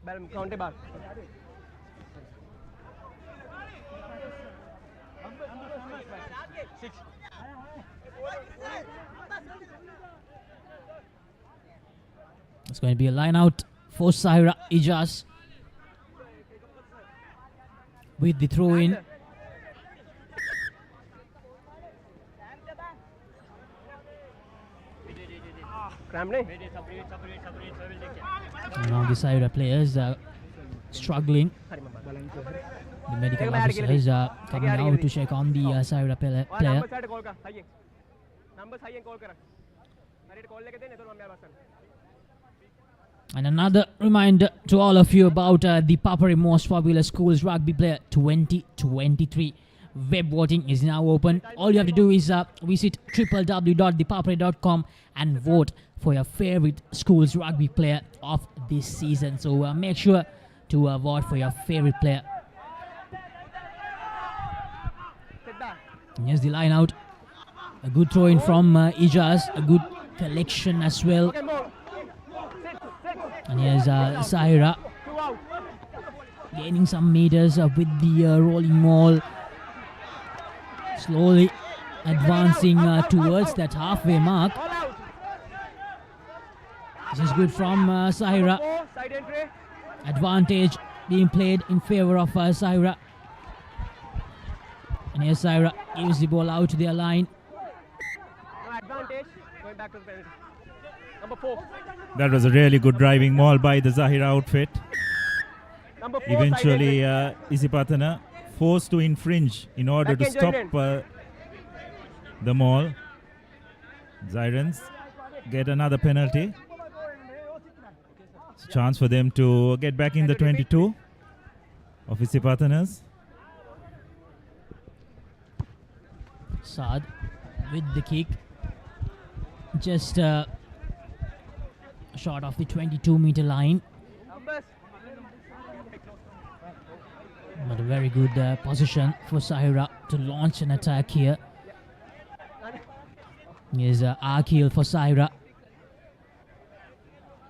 no count back. It's going to be a line out for Zahira Ijaz with the throw in. Now the Zahira players are struggling. The medical officers are coming out to check on the Zahira player. And another reminder to all of you about the Papare Most Popular Schools Rugby Player 2023. Web voting is now open. All you have to do is visit www.thepapare.com and vote for your favorite schools rugby player of this season. So make sure to vote for your favorite player. And here's the line out. A good throw in from Ijaz. A good collection as well. And here's Zahira gaining some meters with the rolling maul. Slowly advancing towards that halfway mark. This is good from Zahira. Advantage being played in favor of Zahira. And here's Zahira gives the ball out to their line. Advantage going back to the penalty. Number 4. That was a really good driving maul by the Zahira outfit. Number 4, eventually Isipathana forced to infringe in order to stop the maul. Zahirans get another penalty. It's a chance for them to get back in the 22 of Isipathanas. Saad with the kick. Just short of the 22-meter line. But a very good position for Zahira to launch an attack here. Here's Akil for Zahira.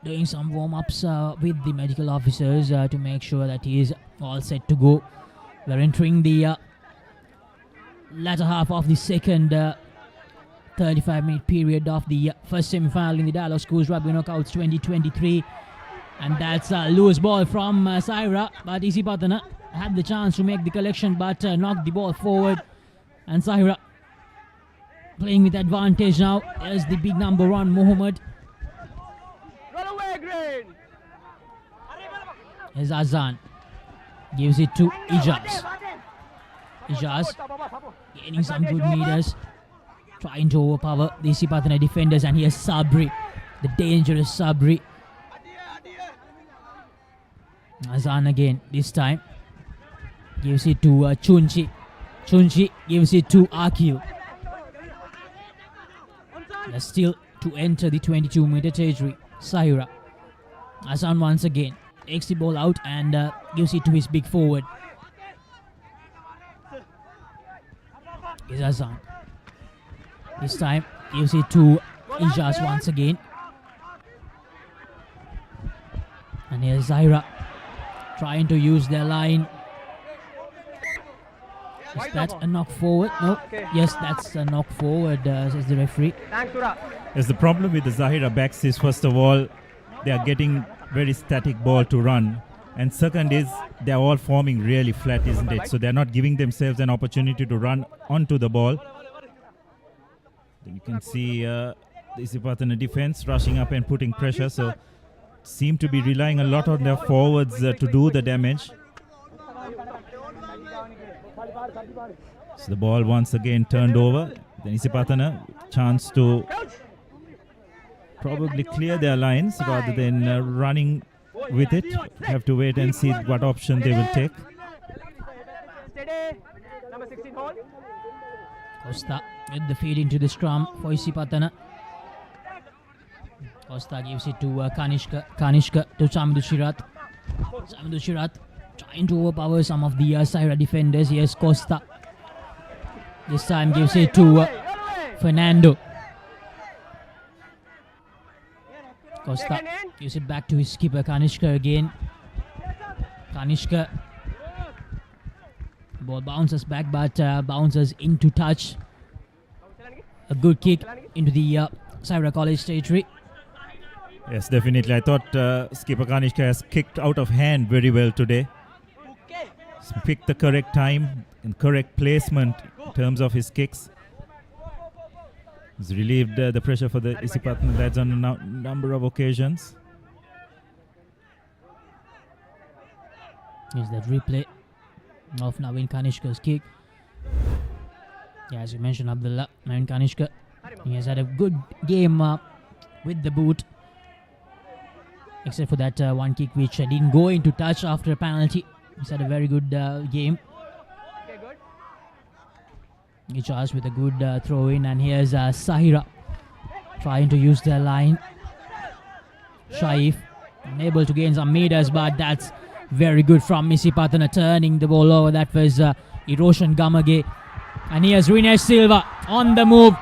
Doing some warm-ups with the medical officers to make sure that he is all set to go. We're entering the latter half of the second 35-minute period of the first semi-final in the Dialog Schools Rugby Knockouts 2023. And that's a loose ball from Zahira, but Isipathana had the chance to make the collection but knocked the ball forward. And Zahira playing with advantage now. There's the big number 1, Mohammed. Roll away, Green. Here's Azan. Gives it to Ijaz. Ijaz gaining some good meters. Trying to overpower the Isipathana defenders. And here's Sabri. The dangerous Sabri. Azan again this time. Gives it to Chunchi. Chunchi gives it to Akil. They're still to enter the 22-meter territory. Zahira. Azan once again takes the ball out and gives it to his big forward. Here's Azan. This time gives it to Ijaz once again. And here's Zahira trying to use their line. Is that a knock forward? No. Yes, that's a knock forward, says the referee. Yes, the problem with the Zahira backs is, first of all, they are getting very static ball to run. And second is, they are all forming really flat, isn't it? So they are not giving themselves an opportunity to run onto the ball. Then you can see the Isipathana defense rushing up and putting pressure. So seem to be relying a lot on their forwards to do the damage. So the ball once again turned over. Then Isipathana chance to probably clear their lines rather than running with it. Have to wait and see what option they will take. Costa with the feed into the scrum for Isipathana. Costa gives it to Kanishka. Kanishka to Chamdu Shirat. Chamdu Shirat trying to overpower some of the Zahira defenders. Here's Costa. This time gives it to Fernando. Costa gives it back to his skipper Kanishka again. Kanishka. Ball bounces back but bounces into touch. A good kick into the Zahira College territory. Yes, definitely. I thought skipper Kanishka has kicked out of hand very well today. He's picked the correct time and correct placement in terms of his kicks. He's relieved the pressure for the Isipathana lads on a number of occasions. Here's that replay of Navin Kanishka's kick. Yeah, as you mentioned, Abdullah, Navin Kanishka, he has had a good game with the boot. Except for that one kick which didn't go into touch after a penalty. He's had a very good game. He charged with a good throw in, and here's Zahira trying to use their line. Shaif unable to gain some meters, but that's very good from Isipathana turning the ball over. That was Eroshan Gamage. And here's Rinesh Silva on the move.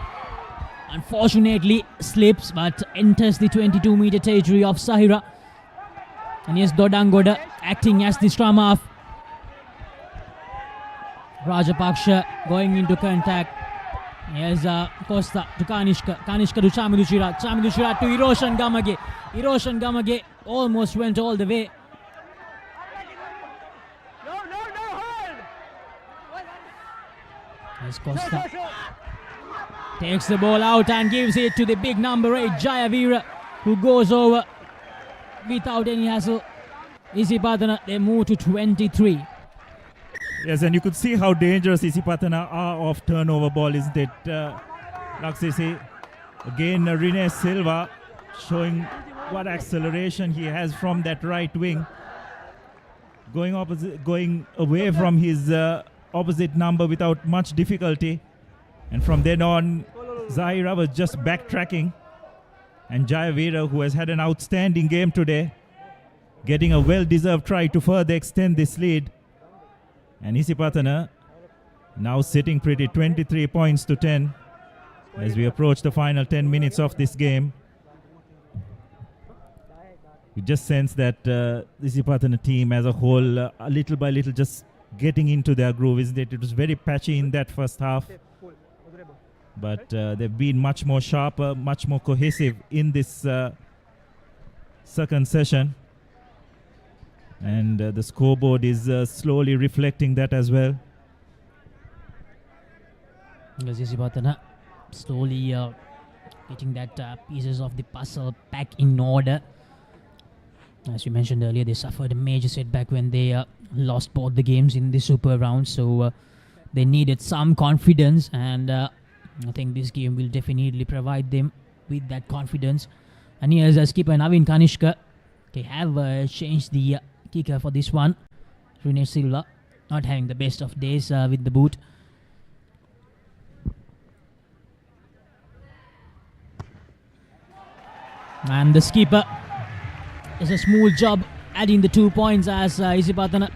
Unfortunately slips but enters the 22-meter territory of Zahira. And here's Dodangoda acting as the scrum half. Rajapaksha going into contact. Here's Costa to Kanishka. Kanishka to Chamidu Shirat. Chamidu Shirat to Eroshan Gamage. Eroshan Gamage almost went all the way. Here's Costa. Takes the ball out and gives it to the big number 8, Jayavira, who goes over without any hassle. Isipathana, they move to 23. Yes, and you could see how dangerous Isipathana are off turnover ball, isn't it, Laksisi? Again, Rene Silva showing what acceleration he has from that right wing. Going away from his opposite number without much difficulty. And from then on, Zahira was just backtracking. And Jayavira, who has had an outstanding game today, getting a well-deserved try to further extend this lead. And Isipathana now sitting pretty, 23 points to 10 as we approach the final 10 minutes of this game. You just sense that the Isipathana team as a whole, little by little, just getting into their groove, isn't it? It was very patchy in that first half. But they've been much more sharper, much more cohesive in this second session. And the scoreboard is slowly reflecting that as well. Because Isipathana slowly getting that pieces of the puzzle back in order. As you mentioned earlier, they suffered a major setback when they lost both the games in the Super Round, so they needed some confidence, and I think this game will definitely provide them with that confidence. And here's skipper Navin Kanishka. They have changed the kicker for this one. Rene Silva not having the best of days with the boot. And the skipper does a smooth job adding the 2 points as Isipathana.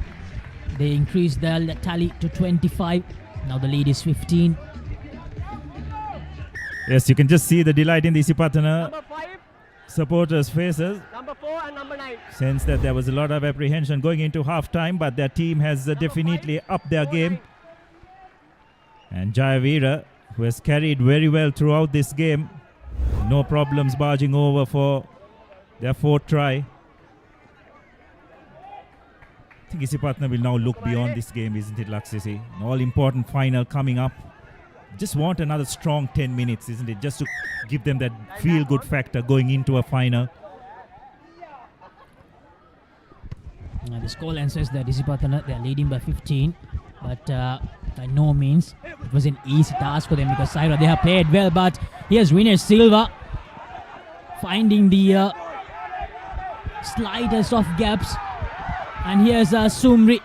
They increased the tally to 25. Now the lead is 15. Yes, you can just see the delight in the Isipathana supporters' faces. Number 4 and number 9. Sense that there was a lot of apprehension going into half-time, but their team has definitely upped their game. And Jayavira, who has carried very well throughout this game, no problems barging over for their fourth try. I think Isipathana will now look beyond this game, isn't it, Laksisi? An all-important final coming up. Just want another strong 10 minutes, isn't it? Just to give them that feel-good factor going into a final. The scoreline says that Isipathana, they are leading by 15, but by no means it was an easy task for them because Zahira, they have played well, but here's Rene Silva finding the slightest of gaps, and here's Sumri.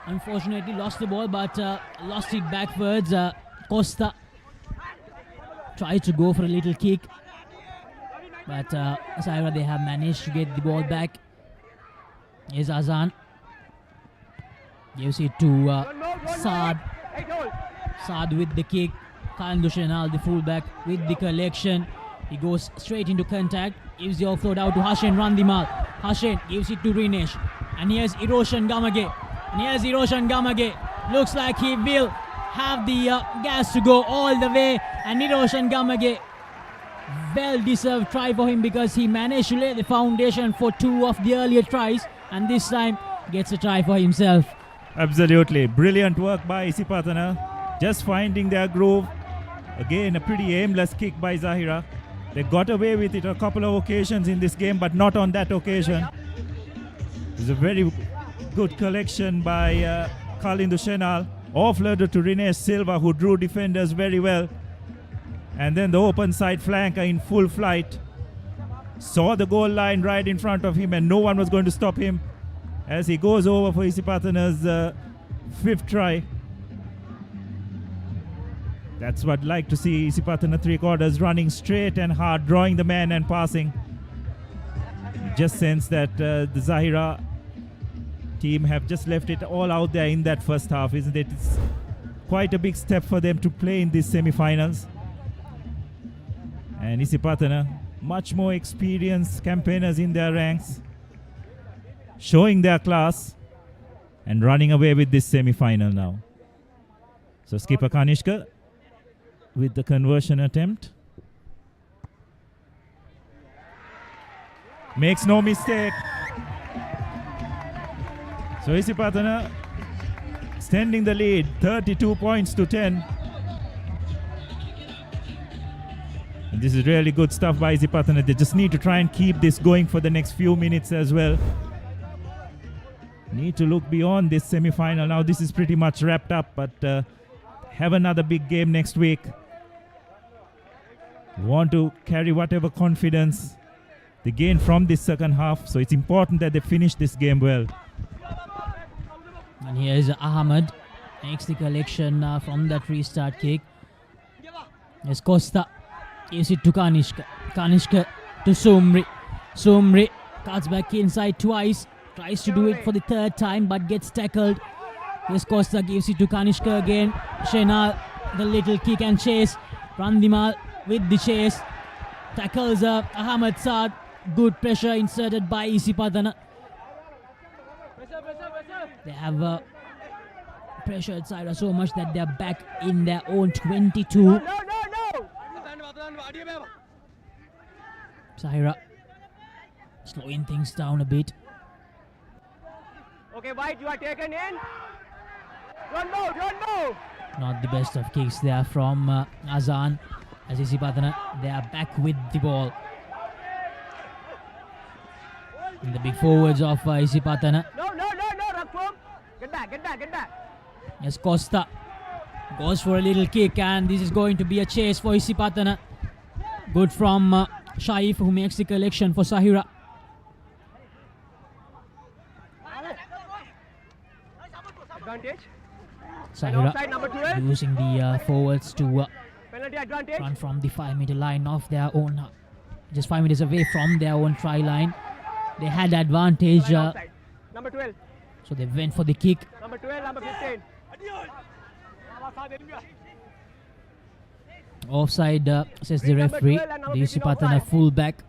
Unfortunately lost the ball, but lost it backwards. Costa tried to go for a little kick, but Zahira, they have managed to get the ball back. Here's Azan. Gives it to Saad. Saad with the kick. Khan Dushenal, the fullback, with the collection. He goes straight into contact. Gives the offload out to Hashen Randimal. Hashen gives it to Rinesh. And here's Iroshan Gamage. Looks like he will have the gas to go all the way. And Iroshan Gamage, well-deserved try for him because he managed to lay the foundation for 2 of the earlier tries. And this time gets a try for himself. Absolutely. Brilliant work by Isipathana. Just finding their groove. Again, a pretty aimless kick by Zahira. They got away with it a couple of occasions in this game, but not on that occasion. It was a very good collection by Kalindu Shenal. Offloaded to Rene Silva, who drew defenders very well. And then the open side flanker in full flight. Saw the goal line right in front of him, and no one was going to stop him as he goes over for Isipathana's 5th try. That's what I'd like to see. Isipathana 3/4 running straight and hard, drawing the man and passing. Just sense that the Zahira team have just left it all out there in that first half, isn't it? It's quite a big step for them to play in these semi-finals. And Isipathana, much more experienced campaigners in their ranks, showing their class and running away with this semi-final now. So skipper Kanishka with the conversion attempt. Makes no mistake. So Isipathana extending the lead, 32 points to 10. And this is really good stuff by Isipathana. They just need to try and keep this going for the next few minutes as well. Need to look beyond this semi-final. Now this is pretty much wrapped up, but have another big game next week. Want to carry whatever confidence they gain from this second half, so it's important that they finish this game well. And here's Ahmed, makes the collection from that restart kick. There's Costa, gives it to Kanishka. Kanishka to Sumri. Sumri cuts back inside twice, tries to do it for the 3rd time but gets tackled. Here's Costa, gives it to Kanishka again. Shenal, the little kick and chase. Randimal with the chase. Tackles Ahmed Saad. Good pressure inserted by Isipathana. They have pressured Zahira so much that they're back in their own 22. Zahira slowing things down a bit. Okay, White, you are taken in. Don't move. Not the best of kicks there from Azan. As Isipathana, they are back with the ball. And the big forwards of Isipathana. No, Rakpum. Get back. Yes, Costa goes for a little kick, and this is going to be a chase for Isipathana. Good from Shaif, who makes the collection for Zahira. Advantage. Zahira Offside, number 12. using the forwards to Penalty advantage. run from the 5-meter line of their own, just 5 meters away from their own try line. They had advantage, Offside. Number 12. so they went for the kick. Number 12, number 15. Offside, says the referee. The Isipathana fullback,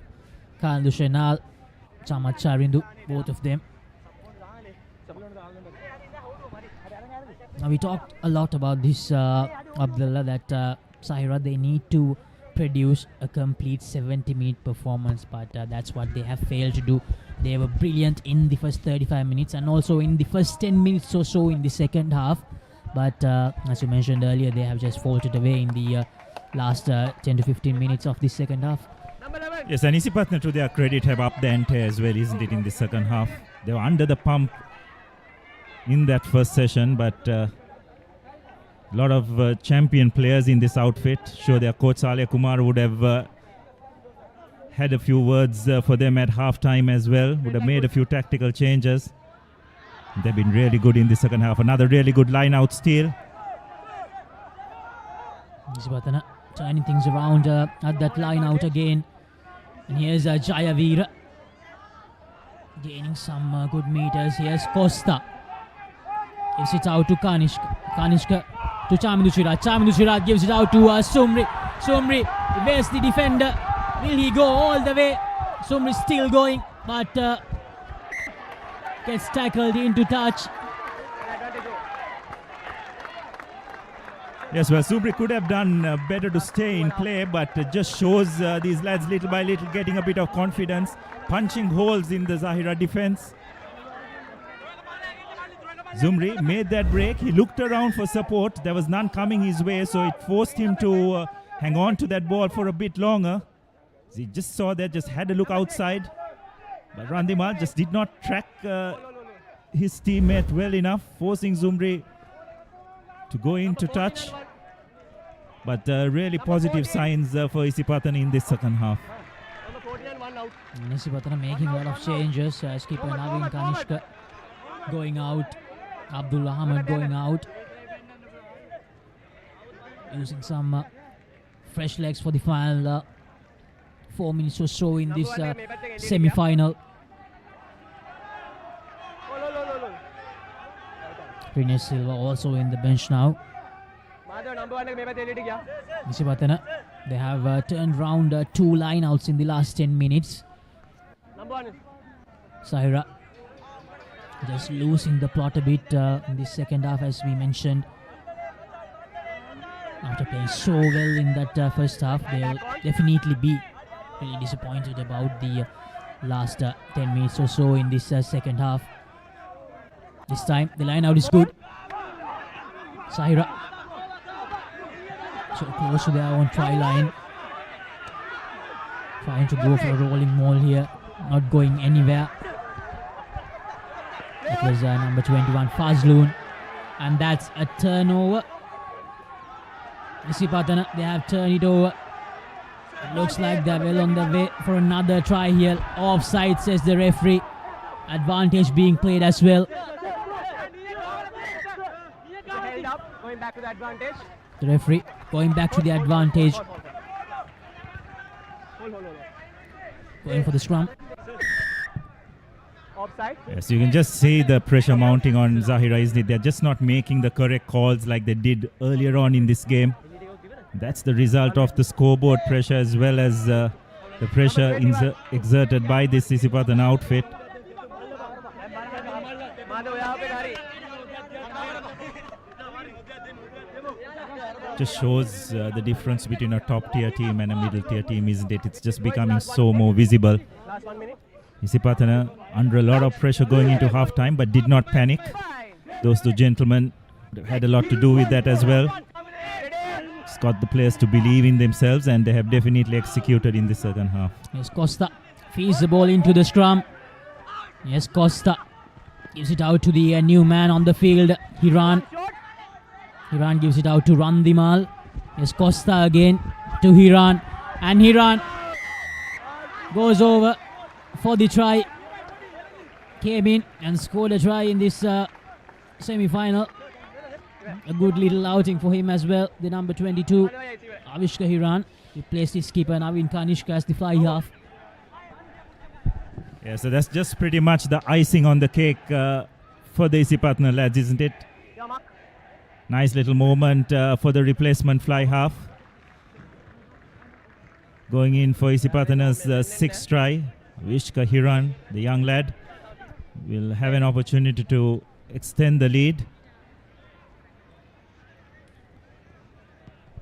Kandu Shenal, Chamat Charindu, both of them. Now we talked a lot about this, Abdullah, that Zahira, they need to produce a complete 70-minute performance, but that's what they have failed to do. They were brilliant in the first 35 minutes and also in the first 10 minutes or so in the second half. But as you mentioned earlier, they have just faltered away in the last 10 to 15 minutes of the second half. Yes, and Isipathana, to their credit, have upped the ante as well, isn't it, in the second half? They were under the pump in that first session, but a lot of champion players in this outfit. Sure, their coach Saleh Kumar would have had a few words for them at half-time as well, would have made a few tactical changes. They've been really good in the second half. Another really good line-out steal. Isipathana turning things around at that line-out again. And here's Jayavira gaining some good meters. Here's Costa. Gives it out to Kanishka. Kanishka to Chamindu Chirag. Chamindu Chirag gives it out to Sumri. Sumri evades the defender. Will he go all the way? Sumri still going, but gets tackled into touch. Yes, well, Subri could have done better to stay in play, but just shows these lads little by little getting a bit of confidence, punching holes in the Zahira defense. Zumri made that break. He looked around for support. There was none coming his way, so it forced him to hang on to that ball for a bit longer. He just saw that, just had a look outside. But Randimal just did not track his teammate well enough, forcing Zumri to go into touch. But really positive signs for Isipathana in this second half. Isipathana making a lot of changes. Skipper Navin Kanishka going out. Abdul Ahmed going out. Using some fresh legs for the final 4 minutes or so in this semi-final. Rines Silva also in the bench now. Isipathana, they have turned round 2 line-outs in the last 10 minutes. Zahira just losing the plot a bit in the second half, as we mentioned. After playing so well in that first half, they'll definitely be really disappointed about the last 10 minutes or so in this second half. This time the line out is good. Zahira so close to their own try line, trying to go for a rolling maul here, not going anywhere. It was number 21 Fazloon, and that's a turnover. Isipathana, they have turned it over. It looks like they're well on the way for another try here. Offside, says the referee. Advantage being played as well. Going back to the advantage. The referee going back to the advantage. Going for the scrum. Offside. Yes, you can just see the pressure mounting on Zahira, isn't it? They're just not making the correct calls like they did earlier on in this game. That's the result of the scoreboard pressure as well as the pressure exerted by this Isipathana outfit. Just shows the difference between a top tier team and a middle tier team, isn't it? It's just becoming so more visible. Isipathana under a lot of pressure going into half-time, but did not panic. Those two gentlemen had a lot to do with that as well. It's got the players to believe in themselves, and they have definitely executed in the second half. Yes, Costa feeds the ball into the scrum. Yes, Costa gives it out to the new man on the field, Hiran. Hiran gives it out to Randimal. Yes, Costa again to Hiran. And Hiran goes over for the try. Came in and scored a try in this semi-final. A good little outing for him as well. The number 22, Avishka Hiran, replaced his keeper Navin Kanishka as the fly half. Yeah, so that's just pretty much the icing on the cake for the Isipathana lads, isn't it? Nice little moment for the replacement fly half. Going in for Isipathana's sixth try, Avishka Hiran, the young lad, will have an opportunity to extend the lead.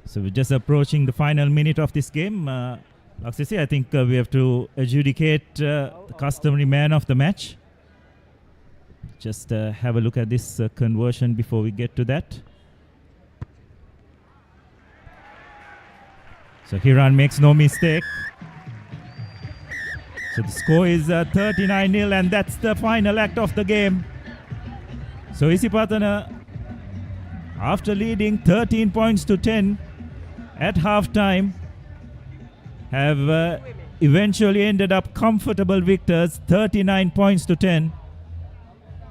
So we're just approaching the final minute of this game. Laksisi, I think we have to adjudicate the customary man of the match. Just have a look at this conversion before we get to that. So Hiran makes no mistake. So the score is 39-0, and that's the final act of the game. So Isipathana, after leading 13 points to 10 at half-time, have eventually ended up comfortable victors, 39 points to 10.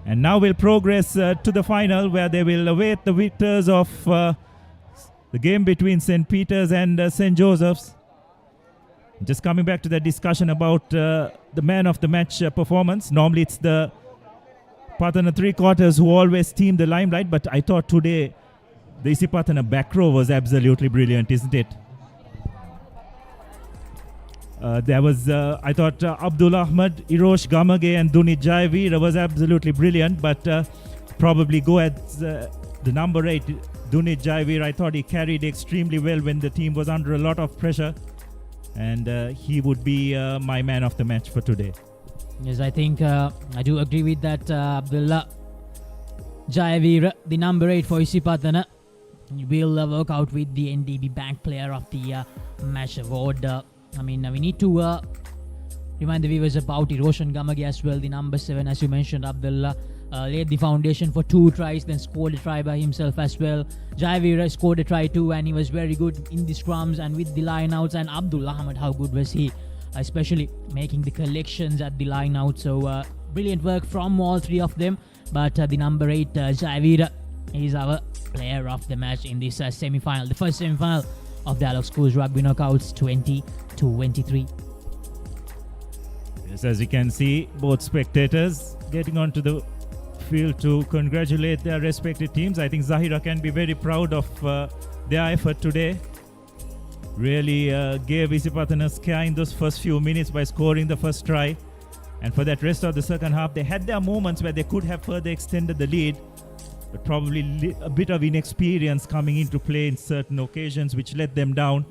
And now will progress to the final, where they will await the victors of the game between St. Peter's and St. Joseph's. Just coming back to the discussion about the man of the match performance. Normally it's the Pathana three-quarters who always team the limelight, but I thought today the Isipathana back row was absolutely brilliant, isn't it? There was, I thought, Abdul Ahmad, Irosh Gamage and Dunit Jaivir was absolutely brilliant, but probably go at the number 8, Dunit Jaivir. I thought he carried extremely well when the team was under a lot of pressure, and he would be my man of the match for today. Yes, I think I do agree with that. Abdullah Jaivir, the number 8 for Isipathana, will work out with the NDB Bank Player of the Match award. We need to remind the viewers about Iroshan Gamage as well, the number 7, as you mentioned. Abdullah laid the foundation for 2 tries, then scored a try by himself as well. Jaivir scored a try too, and he was very good in the scrums and with the line-outs. And Abdul Ahmad, how good was he, especially making the collections at the line-out. So brilliant work from all 3 of them. But the number 8, Jaivir, is our player of the match in this semi-final, the first semi-final of Dialog Schools Rugby Knockouts 2023. Yes, as you can see, both spectators getting onto the field to congratulate their respective teams. I think Zahira can be very proud of their effort today. Really gave Isipathana scare in those first few minutes by scoring the first try. And for that rest of the second half, they had their moments where they could have further extended the lead, but probably a bit of inexperience coming into play in certain occasions, which let them down.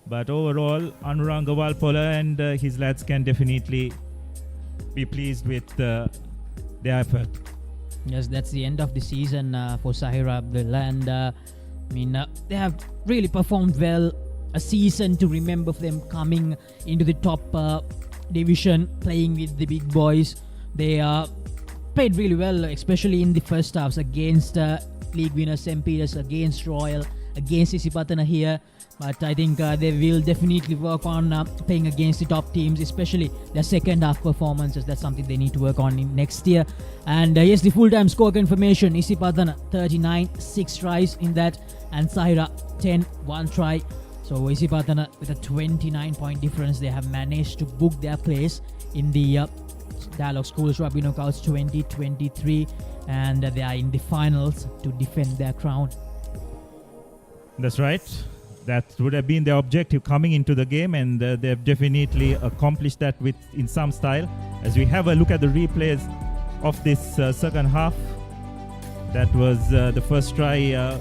But overall, Anuranga Walpola and his lads can definitely be pleased with their effort. Yes, that's the end of the season for Zahira Abdullah, and they have really performed well. A season to remember for them, coming into the top division, playing with the big boys. They played really well, especially in the first halves against league winners St. Peter's, against Royal, against Isipathana here. But I think they will definitely work on playing against the top teams, especially their second half performances. That's something they need to work on in next year. And yes, the full-time score confirmation, Isipathana 39, 6 tries in that, and Zahira 10, 1 try. So Isipathana, with a 29-point difference, they have managed to book their place in the Dialog Schools Rugby Knockouts 2023, and they are in the finals to defend their crown. That's right. That would have been their objective coming into the game, and they've definitely accomplished that in some style. As we have a look at the replays of this second half, that was the first try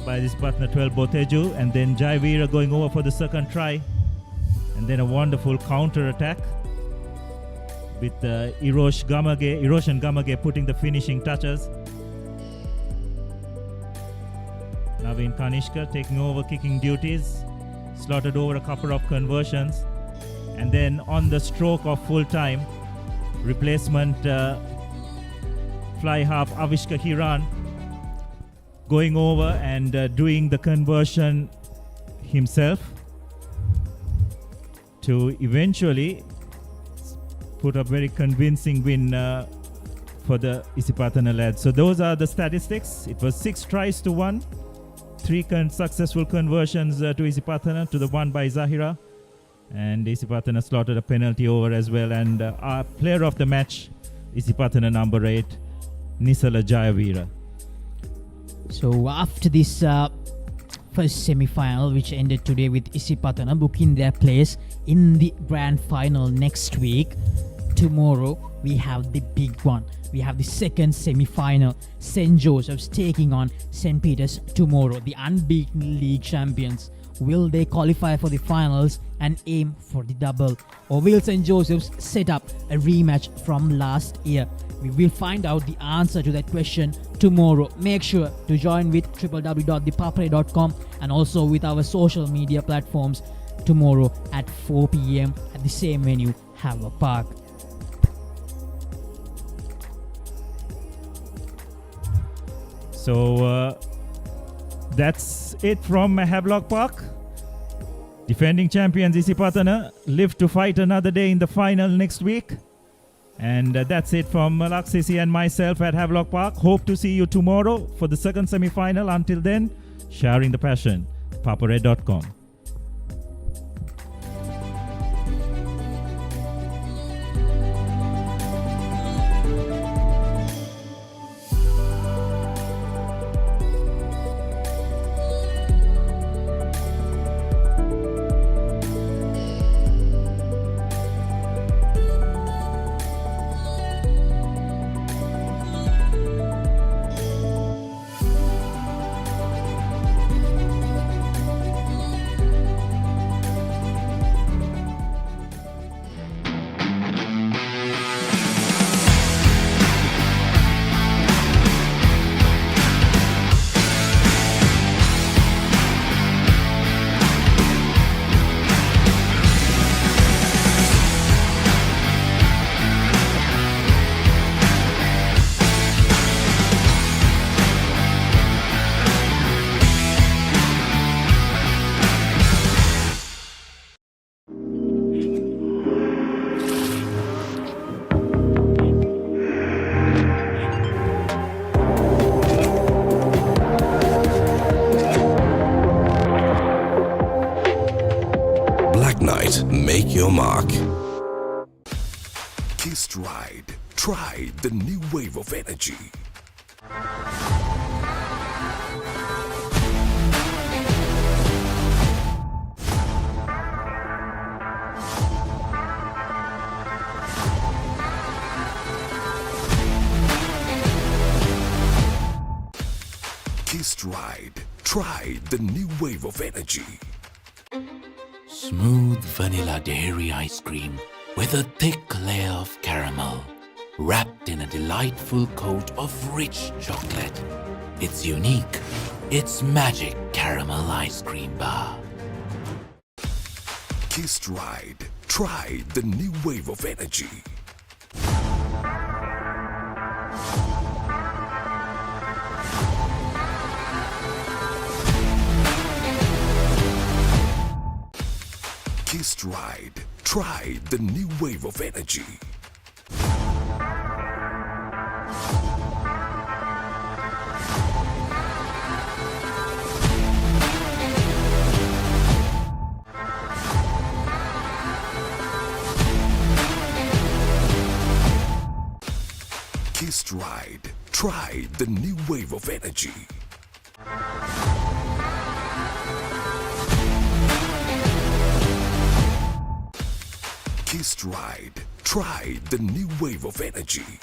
by this partner 12 Boteju, and then Jaivira going over for the second try, and then a wonderful counter attack with Iroshan Gamage putting the finishing touches. Navin Kanishka taking over kicking duties, slotted over a couple of conversions, and then on the stroke of full time, replacement fly half Avishka Hiran going over and doing the conversion himself to eventually put a very convincing win for the Isipathana lads. So those are the statistics. It was 6 tries to 1, 3 successful conversions to Isipathana, to the one by Zahira, and Isipathana slotted a penalty over as well. And our player of the match, Isipathana number 8, Nisala Jayavira. So after this first semi-final, which ended today with Isipathana booking their place in the grand final next week, tomorrow we have the big one. We have the second semi-final. St. Joseph's taking on St. Peter's tomorrow, the unbeaten league champions. Will they qualify for the finals and aim for the double? Or will St. Joseph's set up a rematch from last year? We will find out the answer to that question tomorrow. Make sure to join with www.thepapare.com and also with our social media platforms tomorrow at 4 p.m. at the same venue, Havelock Park. So that's it from Havelock Park. Defending champions Isipathana live to fight another day in the final next week. And that's it from Laksisi and myself at Havelock Park. Hope to see you tomorrow for the second semi-final. Until then, sharing the passion. Papare.com. Make your mark. Test ride. Try the new wave of energy. Test ride. Try the new wave of energy. Smooth vanilla dairy ice cream with a thick layer of caramel, wrapped in a delightful coat of rich chocolate. It's unique. It's magic caramel ice cream bar. Test ride. Try the new wave of energy. Test ride. Try the new wave of energy. Test ride. Try the new wave of energy. Test ride. Try the new wave of energy.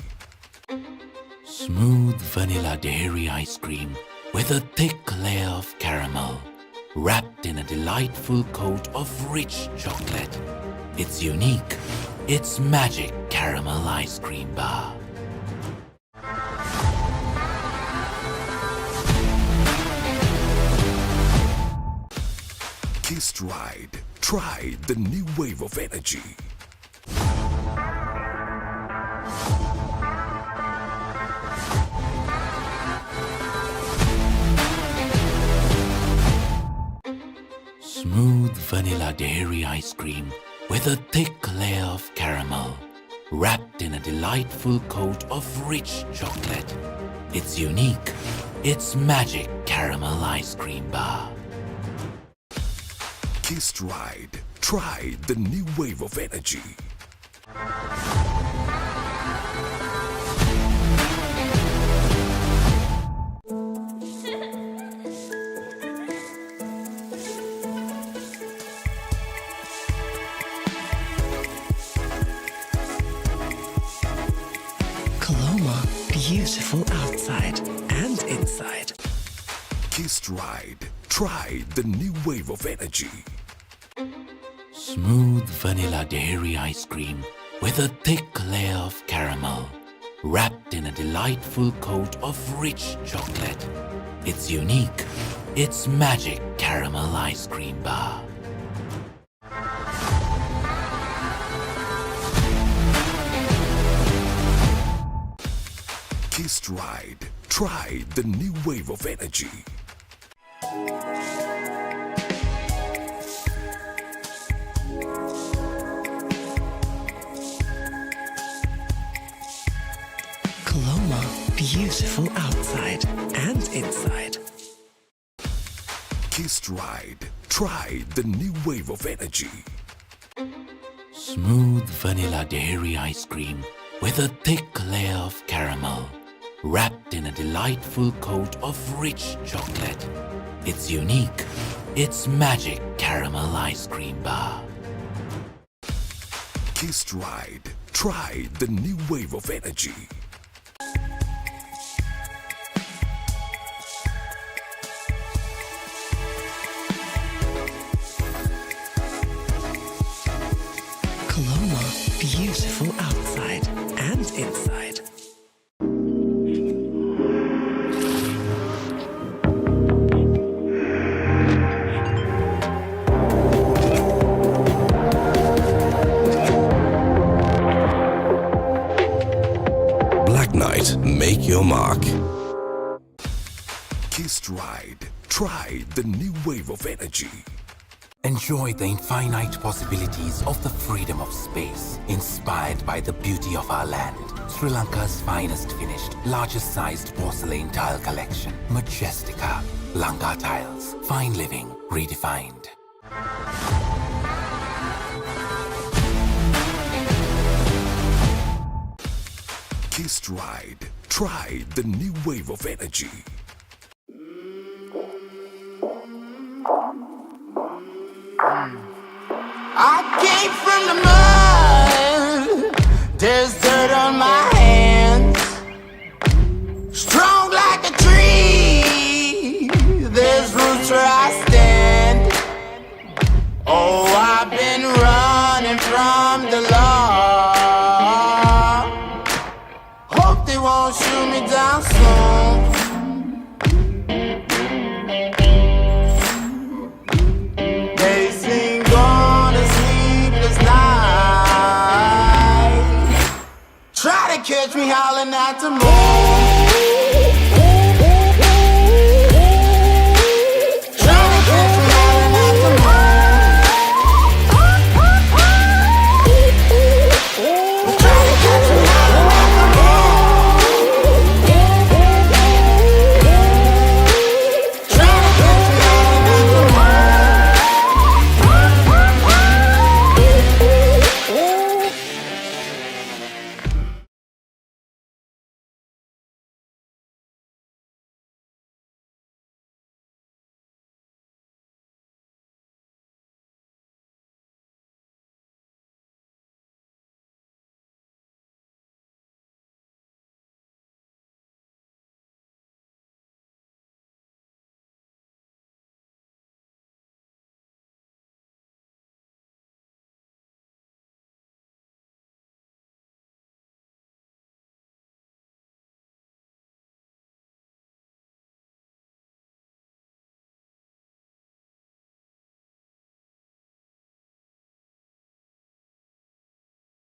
Smooth vanilla dairy ice cream with a thick layer of caramel, wrapped in a delightful coat of rich chocolate. It's unique. It's magic caramel ice cream bar. Test ride. Try the new wave of energy. vanilla dairy ice cream with a thick layer of caramel, wrapped in a delightful coat of rich chocolate. It's unique. It's magic caramel ice cream bar. Kissed Ride. Try the new wave of energy. Coloma, beautiful outside and inside. Kissed Ride. Try the new wave of energy. Smooth vanilla dairy ice cream with a thick layer of caramel, wrapped in a delightful coat of rich chocolate. It's unique. It's magic caramel ice cream bar. Kissed Ride. Try the new wave of energy. Coloma, beautiful outside and inside. Kissed Ride. Try the new wave of energy. Smooth vanilla dairy ice cream with a thick layer of caramel, wrapped in a delightful coat of rich chocolate. It's unique. It's magic caramel ice cream bar. Kissed Ride. Try the new wave of energy. Coloma, beautiful outside and inside. Black Knight, make your mark. Kissed Ride. Try the new wave of energy. Enjoy the infinite possibilities of the freedom of space, inspired by the beauty of our land. Sri Lanka's finest finished, largest sized porcelain tile collection. Majestica. Lanka Tiles. Fine living redefined. Kissed Ride. Try the new wave of energy. I came from the mud. There's dirt on my hands. Strong like a tree. There's roots where I stand. Oh, I've been running from the law. Hope they won't shoot me down soon. They sing on a sleepless night. Try to catch me howling at the moon.